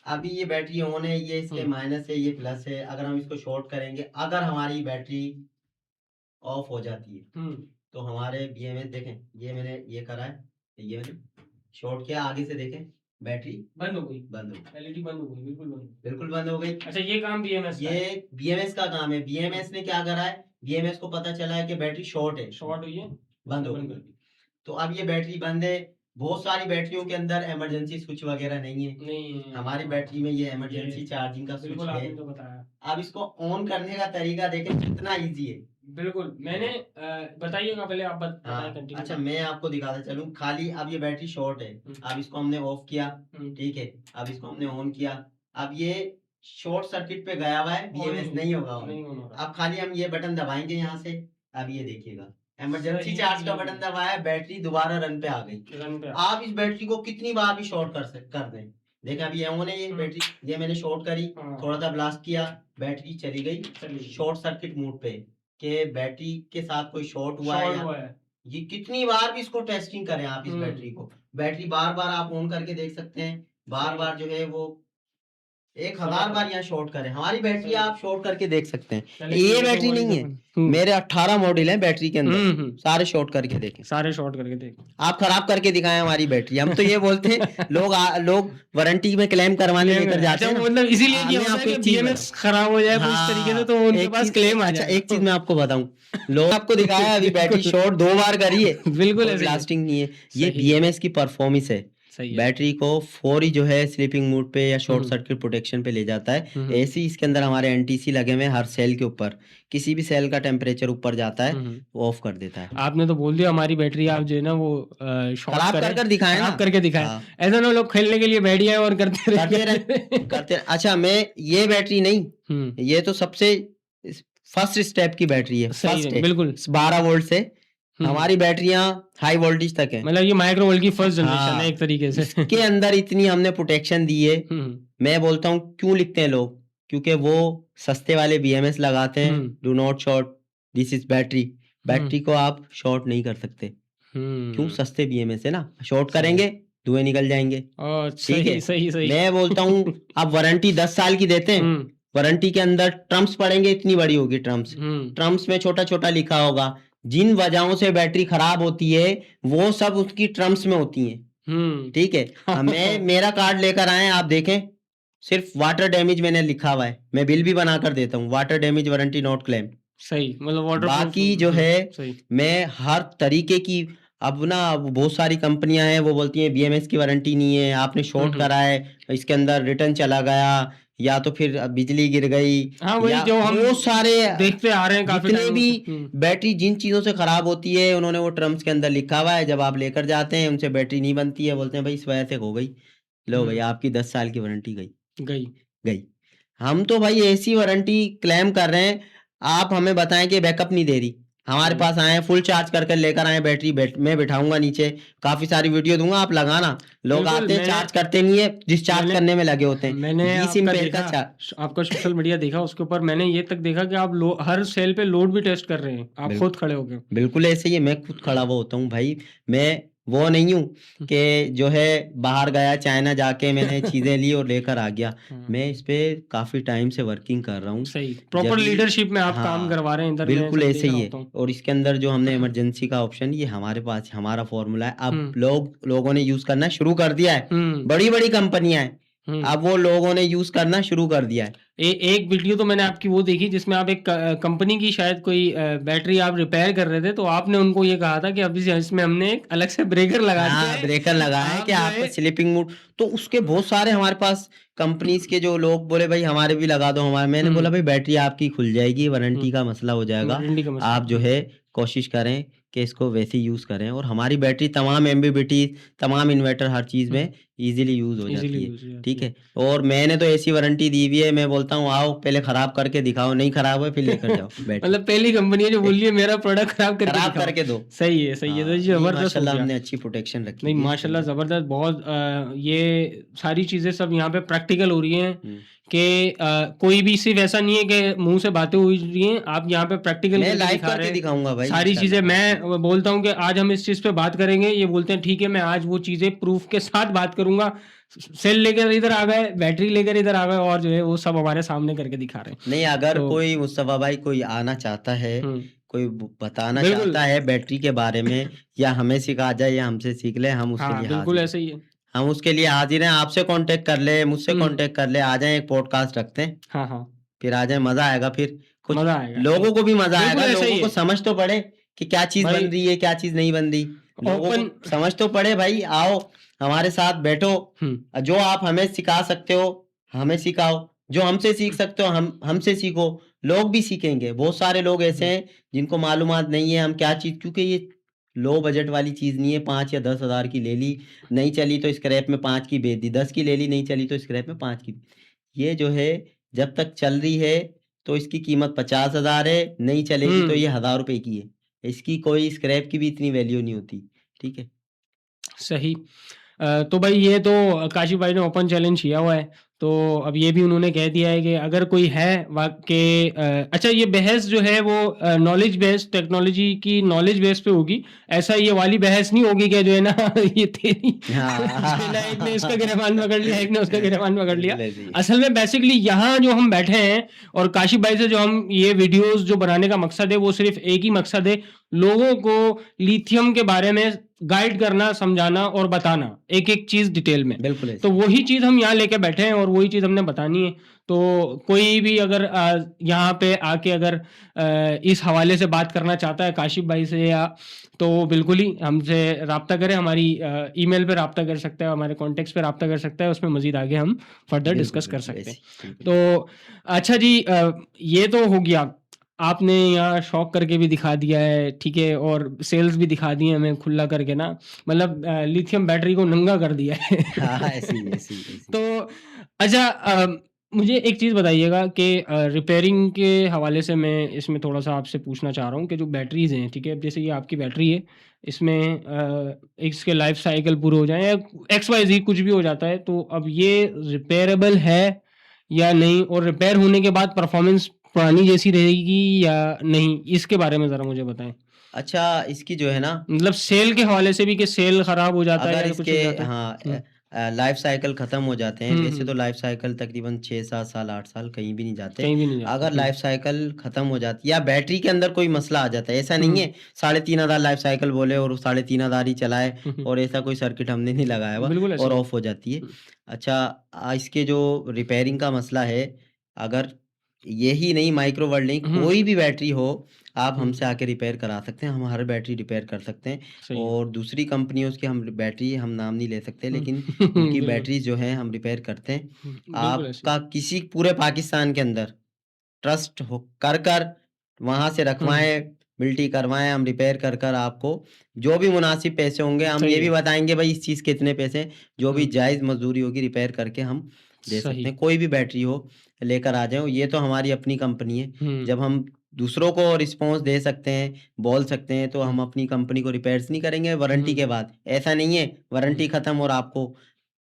अभी ये बैटरी ऑन है, ये इसके हुँ, माइनस है, ये प्लस है। अगर हम इसको शॉर्ट करेंगे, अगर हमारी बैटरी ऑफ हो जाती है, हुँ। तो हमारे बीएमएस देखें, ये मैंने ये करा है, ये मैंने शॉर्ट किया, आगे से देखें, बैटरी बंद हो गई। बंद हो गई। एलईडी बंद हो गई, बिल्कुल बंद। बिल्कुल बंद हो गई। अच्छा, ये काम बीएमएस का है। ये बीएमएस का काम है। बीएमएस ने क्या करा है, बीएमएस को पता चला है कि बैटरी शॉर्ट है, शॉर्ट हुई है, बंद उसने हो बंद गई कर है। दी। तो अब ये बैटरी बंद है। बहुत सारी बैटरियों के अंदर इमरजेंसी स्विच वगैरह नहीं है। नहीं, हमारी हाँ, बैटरी में ये ये इमरजेंसी चार्जिंग का स्विच बिल्कुल है। आपने तो बताया। अब इसको ऑन करने का तरीका देखें कितना ईज़ी है। बिल्कुल, मैंने बताइएगा पहले, आप बताएँ, हाँ, कंटिन्यू अच्छा करें। मैं आपको दिखाता चलूँ, खाली अब ये बैटरी शॉर्ट है। हुँ, अब इसको हमने ऑफ किया, हुँ। ठीक है? अब इसको हमने ऑन किया। अब ये शॉर्ट सर्किट पे गया हुआ है, ऑन बीएमएस नहीं नहीं होगा हुआ, ऑन। नहीं ऑन हो रहा। अब खाली हम ये बटन दबाएँगे यहाँ से, अब ये देखिएगा, इमरजेंसी सही, चार्ज का बटन दबाया, बैटरी दोबारा रन पे आ गई। रन पे आ। आप इस बैटरी को कितनी बार भी शॉर्ट कर दें। देखें अभी ये ऑन है, ये हुँ, बैटरी, ये मैंने शॉर्ट करी, हाँ, थोड़ा-सा ब्लास्ट किया, बैटरी चली गई चली गई। शॉर्ट सर्किट मोड पे, कि बैटरी के साथ कोई शॉर्ट हुआ है शॉर्ट या हुआ है। ये कितनी बार भी इसको टेस्टिंग करें आप इस हुँ, बैटरी को। बैटरी बार-बार आप ऑन करके देख सकते हैं, सही है, बार-बार जो है वो समझ 1000 गया। बार यहाँ शॉर्ट करें। हमारी बैटरी सही है। आप शॉर्ट करके देख सकते हैं। चलिए ये ये तो बैटरी बड़ी नहीं है, दफ़न। हुँ, मेरे 18 मॉडल हैं बैटरी के अंदर, हुँ, हुँ। सारे शॉर्ट करके देखें। सारे शॉर्ट करके देख। आप खराब करके दिखाएँ हमारी बैटरी। हम तो ये बोलते हैं लोग वारंटी में क्लेम करवाने क्लेम लेकर है। जाते अच्छा, हैं वो ना। मतलब इसीलिए किया मैं होता है आपको कि एक चीज़ बीएमएस बताऊँ, खराब हो जाए कुछ तरीके से, हाँ, तो उनके एक पास चीज़ क्लेम आ अच्छा जाएगा। एक चीज़ मैं आपको बताऊँ, लोग आपको दिखाया अभी बैटरी बिल्कुल, शॉर्ट 2 बार करी है, बिल्कुल कोई ऐसे ही है। ब्लास्टिंग नहीं है। ये सही है, बीएमएस की परफॉर्मेंस है। सही है। बैटरी को फौरी जो है स्लीपिंग मोड पे या हुँ, शॉर्ट सर्किट प्रोटेक्शन पे ले जाता है। हुँ, हुँ, ऐसे ही इसके अंदर हमारे एनटीसी लगे हुए हैं हर सेल के ऊपर। किसी भी सेल का टेम्परेचर ऊपर जाता हुँ, है, हुँ। वो ऑफ कर देता है। आपने तो बोल दिया हमारी बैटरी आप जो है ना वो शॉर्ट खराब करें, कर दिखाएँ ना। खराब करके दिखाएँ। हाँ, ऐसा ना हो लोग खेलने के लिए बैठ जाएँ और करते रहे, करते रहें, करते रहें। अच्छा मैं ये बैटरी नहीं, हुँ, ये तो सबसे इस फर्स्ट स्टेप की बैटरी है, सही फर्स्ट है, है। बिल्कुल। 12 वोल्ट से हुँ, हुँ। हमारी बैटरियाँ हाई वोल्टेज तक हैं। मतलब ये माइक्रो वर्ल्ड की फर्स्ट जनरेशन है हाँ, एक तरीके से। इसके अंदर इतनी हमने प्रोटेक्शन दी है। हुँ, हुँ, मैं बोलता हूँ क्यों लिखते हैं लोग? क्योंकि वो सस्ते वाले बीएमएस लगाते हैं, hmm, do not short, this is battery. Hmm, battery को आप शॉर्ट नहीं कर सकते। क्यों? हुँ, सस्ते बीएमएस है ना, शॉर्ट सही है। करेंगे, धुएँ निकल जाएँगे, ओह! ठीक है? सही, सही, सही। मैं बोलता हूँ आप वारंटी 10 साल की देते हैं, हुँ, वारंटी के अंदर टर्म्स पढ़ेंगे, इतनी बड़ी होगी टर्म्स। हुँ, टर्म्स में छोटा-छोटा लिखा होगा, जिन वजहों से बैटरी खराब होती है, वो सब उसकी टर्म्स में होती हैं, हुँ। ठीक है? मैं मेरा कार्ड लेकर आएँ, आप देखें, सिर्फ वाटर डैमेज मैंने लिखा हुआ है, मैं बिल भी बनाकर देता हूँ, water damage warranty not claim. सही, मतलब वाटरप्रूफ। बाकी जो है सही। मैं हर तरीके की, अब ना बहुत सारी कंपनियां हैं वो बोलती हैं बीएमएस की वारंटी नहीं है, आपने हुँ, शॉर्ट हुँ। करा है, इसके अंदर रिटर्न चला गया, या तो फिर बिजली गिर गई, हाँ, वही या जो हम बहुत सारे देखते आ रहे हैं काफ़ी जितने टाइम भी से। हुँ, बैटरी जिन चीज़ों से ख़राब होती है उन्होंने वो टर्म्स के अंदर लिखा हुआ है, जब आप लेकर जाते हैं उनसे बैटरी नहीं बनती है, बोलते हैं भाई इस वजह से हो गई, लो हुँ, भाई आपकी 10 साल की वारंटी गई। गई। गई। हम तो भाई ऐसी वारंटी क्लेम कर रहे हैं, आप हमें बताएँ कि बैकअप नहीं दे रही। हमारे हुँ। पास आएँ, फुल चार्ज कर लेकर आएँ बैटरी, मैं बिठाऊँगा नीचे, काफ़ी सारी वीडियो दूँगा, आप लगाना। लोग बिल्कुल, आते हैं, चार्ज करते नहीं है, डिस्चार्ज मैंने करने में लगे होते हैं। मैंने 20 आपका एम्पेयर का देखा, चा आपका सोशल मीडिया देखा, उसके ऊपर मैंने ये तक देखा कि आप हर सेल पे लोड भी टेस्ट कर रहे हैं, आप बिल्कुल। खुद खड़े होके। बिल्कुल ऐसे ही है, मैं खुद खड़ा हुआ होता हूँ भाई। मैं वो नहीं हूँ कि जो है बाहर गया चाइना जाके मैंने चीज़ें ली और लेकर आ गया। हाँ, मैं इस पे काफ़ी टाइम से वर्किंग कर रहा हूँ। सही। प्रॉपर जब भी लीडरशिप में आप काम हाँ, करवा रहे हैं, इधर मैं बिल्कुल सब ऐसे देख रहा ही है। होता हूँ। और इसके अंदर जो हमने इमरजेंसी का ऑप्शन ये हमारे पास हमारा फ़ॉर्मूला है। अब हुँ, लोगों ने यूज़ करना शुरू कर दिया है। हुँ, बड़ी-बड़ी कंपनियाँ हैं, हुँ। अब वो लोगों ने यूज़ करना शुरू कर दिया है। एक वीडियो तो मैंने आपकी वो देखी जिसमें आप एक कंपनी की शायद कोई बैटरी आप रिपेयर कर रहे थे, तो आपने उनको ये कहा था कि अभी इसमें हमने एक अलग से ब्रेकर लगा दिया हाँ, है। ब्रेकर लगा है आप कि जो आपका है स्लीपिंग मोड तो उसके बहुत सारे हमारे पास कंपनीज़ के जो लोग बोले भाई हमारे भी लगा दो हमारे मैंने हुँ, बोला भाई बैटरी आपकी खुल जाएगी, हुँ, वारंटी का मसला हो जाएगा। वारंटी का मसला आप है। जो है कोशिश करें कि इसको वैसे ही यूज़ करें और हमारी बैटरी तमाम एमबीबीटी, तमाम इन्वर्टर हर चीज़ हुँ, में ईज़िली यूज़ हो ईज़िली जाती है। यूज़ हो जाती ठीक है। है? और मैंने तो ऐसी वारंटी दी हुई है, मैं बोलता हूँ आओ पहले खराब करके दिखाओ, नहीं खराब है फिर लेकर जाओ बैटरी। मतलब पहली कंपनी है जो बोल रही है मेरा प्रोडक्ट खराब करके खराब दिखाओ। करके दो। सही है, तो हाँ, ये नहीं ज़बरदस्त हो माशाल्लाह गया। हमने अच्छी प्रोटेक्शन रखी नहीं हुई है इसके माशाल्लाह अंदर। ज़बरदस्त बहुत ये सारी चीज़ें सब यहाँ पे प्रैक्टिकल हो रही हैं हुँ। कि कोई भी सिर्फ़ ऐसा नहीं है कि मुँह से बातें हो रही हैं, आप यहाँ पे प्रैक्टिकल मैं करके लाइव दिखा रहे करके हैं। दिखाऊँगा भाई सारी चीज़ें इंशाल्लाह आपको। मैं बोलता हूँ कि आज हम इस चीज़ पे बात करेंगे, ये बोलते हैं ठीक है मैं आज वो चीज़ें प्रूफ़ के साथ बात करूँगा। सेल लेकर इधर आ गए, बैटरी लेकर इधर आ गए और जो है वो सब हमारे सामने करके दिखा रहे हैं। नहीं अगर तो कोई मुस्तफ़ा भाई कोई आना चाहता है, हुँ, कोई ब बताना बिल्कुल। चाहता है बैटरी के बारे में या हमें सिखा जाए या हमसे सीख ले, हम उसके हाँ, लिए बिल्कुल हाज़िर हैं। ऐसे ही है। हम उसके लिए हाज़िर हैं, आपसे कॉन्टैक्ट कर ले, मुझसे हुँ, कॉन्टैक्ट कर ले, आ जाएँ एक पॉडकास्ट रखते हैं, हाँ, हाँ, फिर आ जाएँ मज़ा आएगा फिर। कुछ मज़ा आएगा लोगों सही। को भी मज़ा बिल्कुल आएगा, ऐसा लोगों ही को है। समझ तो पड़े कि क्या चीज़ बन भाई रही है, क्या चीज़ नहीं बन रही। लोगों को ओपन समझ तो पड़े भाई, आओ हमारे साथ बैठो। हुँ, जो आप हमें सिखा सकते हो, हमें सिखाओ। जो हमसे सीख सकते हो, हम हमसे सीखो। लोग भी सीखेंगे। बहुत सारे लोग ऐसे हुँ, हैं जिनको मालूमात नहीं है हम क्या चीज़ क्योंकि ये लो बजट वाली चीज़ नहीं है 5 या 10 हज़ार की ले ली, नहीं चली तो स्क्रैप में 5 की बेच दी, 10 की ले ली नहीं चली तो स्क्रैप में 5 की। ये जो है जब तक चल रही है तो इसकी कीमत 50,000 है, नहीं चलेगी तो हुँ, ये ₹1000 की है। इसकी कोई स्क्रैप की भी इतनी वैल्यू नहीं होती। ठीक है? सही। तो भाई ये तो काशिफ़ भाई ने ओपन चैलेंज किया हुआ है। तो अब ये भी उन्होंने कह दिया है कि अगर कोई है अच्छा ये बहस जो है वो नॉलेज बेस्ड टेक्नोलॉजी की नॉलेज बेस पे होगी। ऐसा ये वाली बहस नहीं होगी कि जो है ना ये तेरी जो है ना एक ने इसका हाँ। गिरबान पकड़ लिया, एक ने उसका गिरबान पकड़ लिया। बिल्कुल ऐसे ही है। असल में बेसिकली यहाँ जो हम बैठे हैं और काशिफ़ भाई से जो हम ये वीडियोज़ जो बनाने का मकसद है वो सिर्फ़ एक ही मकसद है, लोगों को लिथियम के बारे में गाइड करना, समझाना और बताना, एक-एक चीज़ डिटेल में। बिल्कुल तो ऐसे ही। वही चीज़ हम यहाँ लेके बैठे हैं और वही चीज़ हमने बतानी है। तो कोई भी अगर यहाँ पे आके अगर इस हवाले से बात करना चाहता है काशिफ़ भाई से या तो बिल्कुल ही हमसे राब्ता करें, हमारी ईमेल पे राब्ता कर सकता है, हमारे कॉन्टैक्ट्स पे राब्ता कर सकता है, उसमें मज़ीद आगे हम फर्दर बिल्कुल, डिस्कस कर बिल्कुल सकते ऐसे हैं। ही, बिल्कुल। तो अच्छा जी ये तो हो गया। आपने यहाँ शॉक करके भी दिखा दिया है, ठीक है? और सेल्स भी दिखा दिए हमें खुला करके ना, मतलब लिथियम बैटरी को नंगा कर दिया है। हाँ, हाँ, ऐसे ही, ऐसे ही, ऐसे ही। तो अच्छा मुझे एक चीज़ बताइएगा कि रिपेयरिंग के हवाले से मैं इसमें थोड़ा-सा आपसे पूछना चाह रहा हूँ कि जो बैटरीज़ हैं, ठीक है? जैसे ये आपकी बैटरी है, इसमें इसके लाइफ़ साइकिल पूरे हो जाएँ या एक्स वाई ज़ेड कुछ भी हो जाता है, तो अब ये रिपेयरेबल है या नहीं? और रिपेयर होने के बाद परफ़ॉर्मेंस पुरानी जैसी रहेगी या नहीं? इसके बारे में ज़रा मुझे बताएँ। अच्छा इसकी जो है ना मतलब सेल के हवाले से भी कि सेल खराब हो जाता है अगर या कुछ इसके हो जाता है? हाँ हुँ। लाइफ साइकिल खत्म हो जाते हैं, हुँ, वैसे हुँ। तो लाइफ साइकिल तकरीबन 6-7 साल, 8 साल कहीं भी नहीं जाते। कहीं भी नहीं जाते। अगर हुँ। लाइफ साइकिल खत्म हो जाती है या बैटरी के अंदर कोई मसला आ जाता है, ऐसा नहीं हुँ। है 3500 लाइफ साइकिल बोले और 3500 ही चलाए हुँ, हुँ। और ऐसा कोई सर्किट हमने नहीं लगाया हुआ बिल्कुल ऐसे और ही है। ऑफ हो जाती है। हुँ। अच्छा इसके जो रिपेयरिंग का मसला है, अगर यही नहीं माइक्रो वर्ल्ड नहीं, हुँ, कोई भी बैटरी हो, आप हुँ। हमसे आके रिपेयर करा सकते हैं। हम हर बैटरी रिपेयर कर सकते हैं। सही है। और दूसरी कंपनियों की हम बैटरी हम नाम नहीं ले सकते हुँ। लेकिन उनकी बिल्कुल। बैटरी जो है हम रिपेयर करते हैं। हुँ, बिल्कुल ऐसे ही आपका है। किसी पूरे पाकिस्तान के अंदर ट्रस्ट हो कर वहाँ से हुँ, रखवाएँ, बिल्टी करवाएँ, हम रिपेयर कर आपको जो भी मुनासिब पैसे होंगे हम सही ये भी है। बताएँगे भाई इस चीज़ के इतने पैसे हैं, जो भी हुँ, जायज़ मज़दूरी होगी रिपेयर करके हम दे सही। सकते हैं। कोई भी बैटरी हो लेकर आ जाओ, ये तो हमारी अपनी कंपनी है। हुँ, जब हम दूसरों को रिस्पॉन्स दे सकते हैं, बोल सकते हैं, तो हुँ, हम अपनी कंपनी को रिपेयर्स नहीं करेंगे वारंटी हुँ, के बाद। ऐसा नहीं है, हुँ, वारंटी खत्म और आपको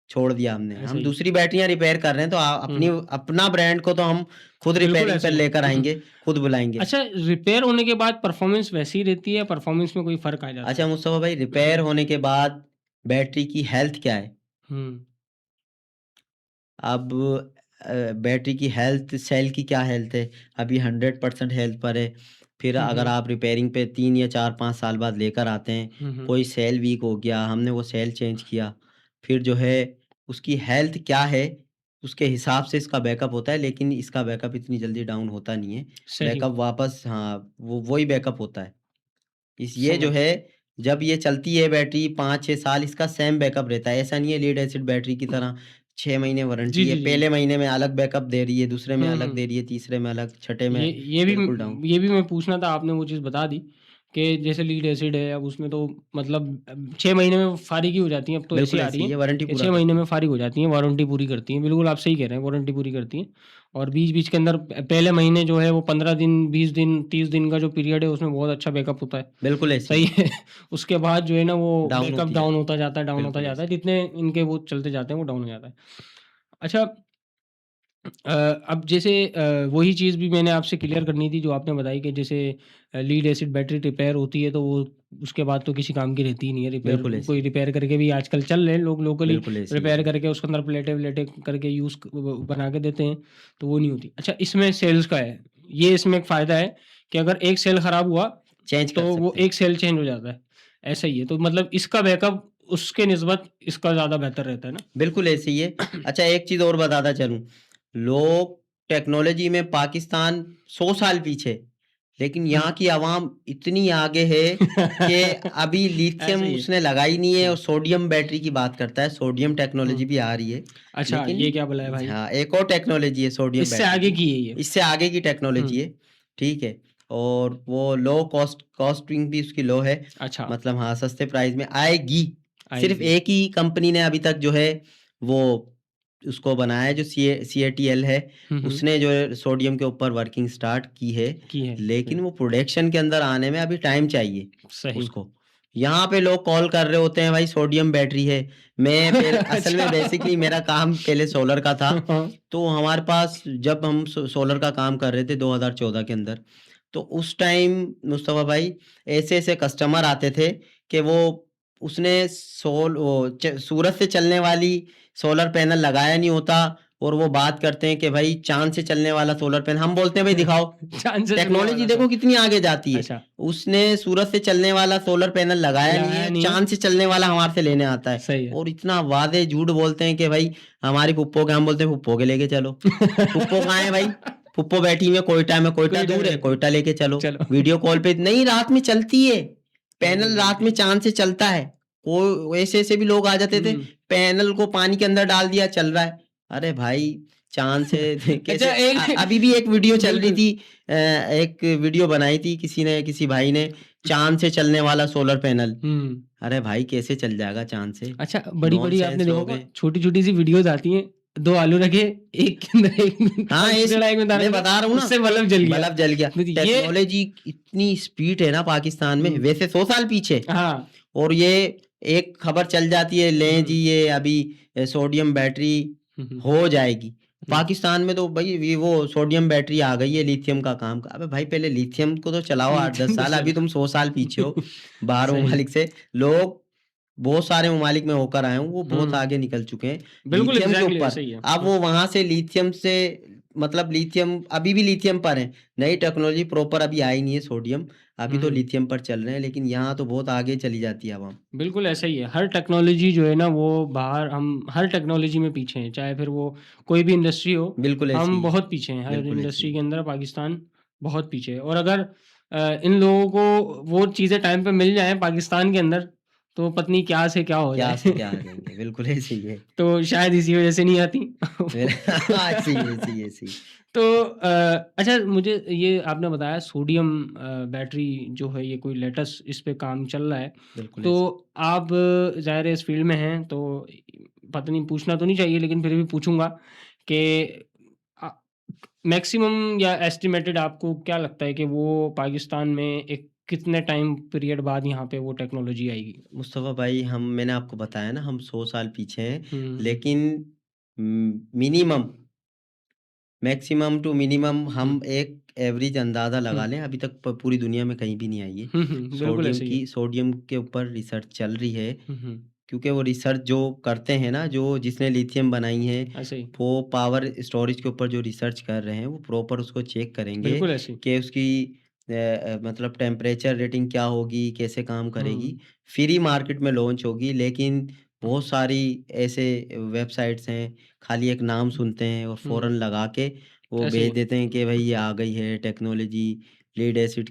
छोड़ दिया हमने। ऐसा हम ही है। दूसरी बैटरियाँ रिपेयर कर रहे हैं, तो हुँ, अपनी हुँ, अपना ब्रांड को तो हम खुद बिल्कुल रिपेयरिंग पे ऐसा ही है। लेकर हुँ, हुँ। आएँगे, खुद बुलाएँगे। अच्छा, रिपेयर होने के बाद परफ़ॉर्मेंस वैसी ही रहती है या परफ़ॉर्मेंस में कोई फ़र्क आ जाता अच्छा है? मुस्तफ़ा भाई, रिपेयर होने के बाद बैटरी की हेल्थ क्या है? हुँ, अब बैटरी की हेल्थ, सेल की क्या हेल्थ है? अभी 100% हेल्थ पर है। फिर हुँ, अगर हुँ, आप रिपेयरिंग पे 3 या 4-5 साल बाद लेकर आते हैं, हुँ, हुँ, कोई सेल वीक हो गया, हमने वो सेल चेंज किया। फिर जो है उसकी हेल्थ क्या है, उसके हिसाब से इसका बैकअप होता है, लेकिन इसका बैकअप इतनी जल्दी डाउन होता नहीं है। सही, बैकअप वापस, हाँ, वो वही बैकअप होता है। ये जो समझ है, गया। जब ये चलती है बैटरी 5-6 साल, इसका सेम बैकअप रहता है। ऐसा नहीं है लीड एसिड बैटरी की तरह 6 महीने जी, वारंटी है, जी, जी। पहले महीने में अलग बैकअप दे रही है, दूसरे में हुँ, अलग हुँ। दे रही है, तीसरे में अलग, छठे में ये बिल्कुल डाउन। ये भी मैं पूछना था, आपने वो चीज़ बता दी कि जैसे लीड एसिड है, अब उसमें तो मतलब 6 महीने में फ़ारिग ही हो जाती हैं, अब तो ऐसी बिल्कुल आ ऐसे रही ही हैं है, वारंटी कि पूरा 6 महीने करती में है। फ़ारिग हो जाती हैं, वारंटी पूरी करती हैं। बिल्कुल आप सही कह रहे हैं, वारंटी पूरी करती हैं और बीच-बीच के अंदर पहले महीने जो है वो 15 दिन, 20 दिन, 30 दिन का जो पीरियड है उसमें बहुत अच्छा बैकअप होता है। बिल्कुल ऐसे ही सही है, है। उसके बाद जो है ना वो डाउन बैकअप होती डाउन जाती होता है। जाता है, डाउन होता बिल्कुल जाता है। ऐसे ही। जितने इनके वो चलते जाते हैं वो डाउन हो जाता है। अच्छा, अब जैसे वही चीज़ भी मैंने आपसे क्लियर करनी थी जो आपने बताई कि जैसे लीड एसिड बैटरी रिपेयर होती है तो वो उसके बाद तो किसी काम की रहती ही नहीं है। रिपेयर बिल्कुल ऐसे कोई ही है। रिपेयर करके भी आजकल चल रहे हैं लोग, लोकली बिल्कुल ऐसे ही है रिपेयर जी। करके उसके अंदर प्लेटें-वलेटें करके यूज़ बना के देते हैं, तो वो नहीं होती। अच्छा, इसमें सेल्स का है, ये इसमें एक फ़ायदा है कि अगर एक सेल खराब हुआ चेंज तो कर वो सकते हैं। एक सेल चेंज हो जाता है, ऐसा ही है। तो मतलब इसका बैकअप उसके निस्बत इसका ज़्यादा बेहतर रहता है ना? बिल्कुल ऐसे ही है। अच्छा, एक चीज़ और बताता चलूँ, लोग टेक्नोलॉजी में पाकिस्तान 100 साल पीछे, लेकिन हुँ। यहाँ की आवाम इतनी आगे है कि अभी ऐसा लिथियम ही है। उसने लगाई नहीं है, हुँ, और सोडियम बैटरी की बात करता है। सोडियम हुँ। टेक्नोलॉजी भी आ रही है, अच्छा, लेकिन ये क्या बोला है भाई? हाँ, एक और टेक्नोलॉजी है सोडियम इससे बैटरी आगे की, की है ये। इससे आगे की हुँ, टेक्नोलॉजी है, ठीक है? और वो लो कॉस्टिंग भी उसकी लो है, अच्छा, मतलब हाँ, सस्ते प्राइस में आएगी। सिर्फ़ आएगी। एक ही कंपनी ने अभी तक जो है वो उसको बनाया है, जो CATL है, हुँ, हुँ, उसने जो है सोडियम के ऊपर वर्किंग स्टार्ट की है, की है। लेकिन हुँ, वो प्रोडक्शन के अंदर आने में अभी टाइम चाहिए सही। उसको। यहाँ पे लोग कॉल कर रहे होते हैं, भाई सोडियम बैटरी है। मैं पहले असल में अच्छा। बेसिकली मेरा काम पहले सोलर का था, हाँ, तो हमारे पास जब हम सोलर का काम कर रहे थे 2014 के अंदर, तो उस टाइम मुस्तफ़ा भाई ऐसे-ऐसे कस्टमर आते थे कि वो उसने सूरज से चलने वाली सोलर पैनल लगाया नहीं होता, और वो बात करते हैं कि भाई चाँद से चलने वाला सोलर पैनल, हम बोलते हैं भाई दिखाओ। चाँद से चलने टेक्नोलॉज़ी वाला देखो सर। कितनी आगे जाती है। अच्छा, उसने सूरज से चलने वाला सोलर पैनल लगाया नहीं लगाया है, नहीं है, चाँद से चलने वाला हमारे से लेने आता है, सही है। और इतना वादे झूठ बोलते हैं कि भाई हमारी फुप्पो के, हम बोलते हैं फुप्पो के लेके चलो। फुप्पो कहाँ है भाई? फुप्पो बैठी हुई है कोयटा में, कोयटा कोई दूर डर है, नहीं। कोयटा लेके चलो। चलो। वीडियो कॉल पे नहीं, रात में चलती है। कैसे पैनल रात चलती में है? चाँद से चलता है। को ऐसे-ऐसे भी लोग आ जाते थे, हुँ। पैनल को पानी के अंदर डाल दिया, चल रहा है। अरे भाई, चाँद से कैसे अच्छा, एक अभी भी एक वीडियो चल रही बिल्कुल। थी, एक वीडियो बनाई थी किसी ने, किसी भाई ने, चाँद से चलने वाला सोलर पैनल। हुँ। अरे भाई, कैसे चल जाएगा चाँद से? अच्छा, बड़ी-बड़ी आपने नॉनसेंस देखा लोग होगा हैं। छोटी-छोटी सी वीडियोज़ आती हैं, 2 आलू रखे, एक के अंदर एक हाँ, दाना ऐसी डला, एक में दाना मैं डला, बता रहा हूँ ना, उससे बल्ब जल गया। बल्ब जल गया। तो ये टेक्नोलॉजी इतनी स्पीड है ना पाकिस्तान में, हुँ, वैसे 100 साल पीछे, हाँ, और ये एक खबर चल जाती है, लें जी हुँ, ये अभी सोडियम बैटरी हुँ, हुँ, हो जाएगी। हुँ, पाकिस्तान में तो भई ये वो सोडियम बैटरी आ गई है लिथियम का काम का। अबे भाई, पहले लिथियम को तो चलाओ 8-10 लिथियम तो साल, अभी चलो। तुम 100 साल पीछे हो बाहर सही, ममालिक से। लोग बहुत सारे ममालिक में होकर आए हूँ, वो बहुत हुँ, आगे निकल चुके हैं बिल्कुल लिथियम के एग्ज़ैक्टली ऊपर। ऐसा ही है। अब वो वहाँ से लिथियम से, मतलब लिथियम अभी भी लिथियम पर हैं। नई टेक्नोलॉजी प्रॉपर अभी आई नहीं है सोडियम, अभी तो हुँ, लिथियम पर चल रहे हैं, लेकिन यहाँ तो बहुत आगे चली जाती है अवाम। बिल्कुल ऐसा ही है। हर टेक्नोलॉजी जो है ना वो बाहर हम हर टेक्नोलॉजी में पीछे हैं, चाहे फिर वो कोई भी इंडस्ट्री हो, बिल्कुल ऐसे हम ही है। बहुत पीछे हैं। हर बिल्कुल ऐसे ही इंडस्ट्री के है। अंदर पाकिस्तान बहुत पीछे है और अगर इन लोगों को वो चीज़ें टाइम पे मिल जाएँ पाकिस्तान के अंदर, तो पता नहीं क्या से क्या हो क्या से जाए। क्या आ जाएँगे, बिल्कुल ऐसे ही है। तो शायद इसी वज़ह से नहीं आती। ऐसे ही, ऐसे ही, ऐसे ही। तो अच्छा, मुझे ये आपने बताया सोडियम बैटरी जो है ये कोई लेटेस्ट इस पे काम चल रहा है। बिल्कुल तो ऐसे ही। आप ज़ाहिर है इस फ़ील्ड में हैं तो पता नहीं पूछना तो नहीं चाहिए लेकिन फिर भी पूछूँगा कि अ, मैक्सिमम या एस्टिमेटेड आपको क्या लगता है कि वो पाकिस्तान में एक कितने टाइम पीरियड बाद यहाँ पे वो टेक्नोलॉजी आएगी? मुस्तफ़ा भाई मैंने आपको बताया ना, हम 100 साल पीछे हैं, हुँ, हुँ, लेकिन मिनिमम मैक्सिमम टू मिनिमम हम हुँ, एक एवरेज अंदाज़ा हुँ, लगा लें, अभी तक पूरी दुनिया में कहीं भी नहीं आई है। हुँ, हुँ, बिल्कुल ऐसे ही है। सोडियम के ऊपर रिसर्च चल रही है, हुँ, हुँ, क्योंकि वो रिसर्च जो करते हैं ना, जो जिसने लिथियम बनाई है, ऐसे ही, वो पावर स्टोरेज के ऊपर जो रिसर्च कर रहे हैं, वो प्रॉपर उसको चेक करेंगे बिल्कुल ऐसे ही। कि उसकी मतलब टेम्परेचर रेटिंग क्या होगी, कैसे काम करेगी। हुँ, फ्री मार्केट में लॉन्च होगी, लेकिन हुँ, बहुत सारी ऐसे वेबसाइट्स हैं, खाली एक नाम सुनते हैं और हुँ, फ़ौरन लगा के वो ऐसे भेज ही। देते हैं कि भई ये आ गई है टेक्नोलॉजी, लीड एसिड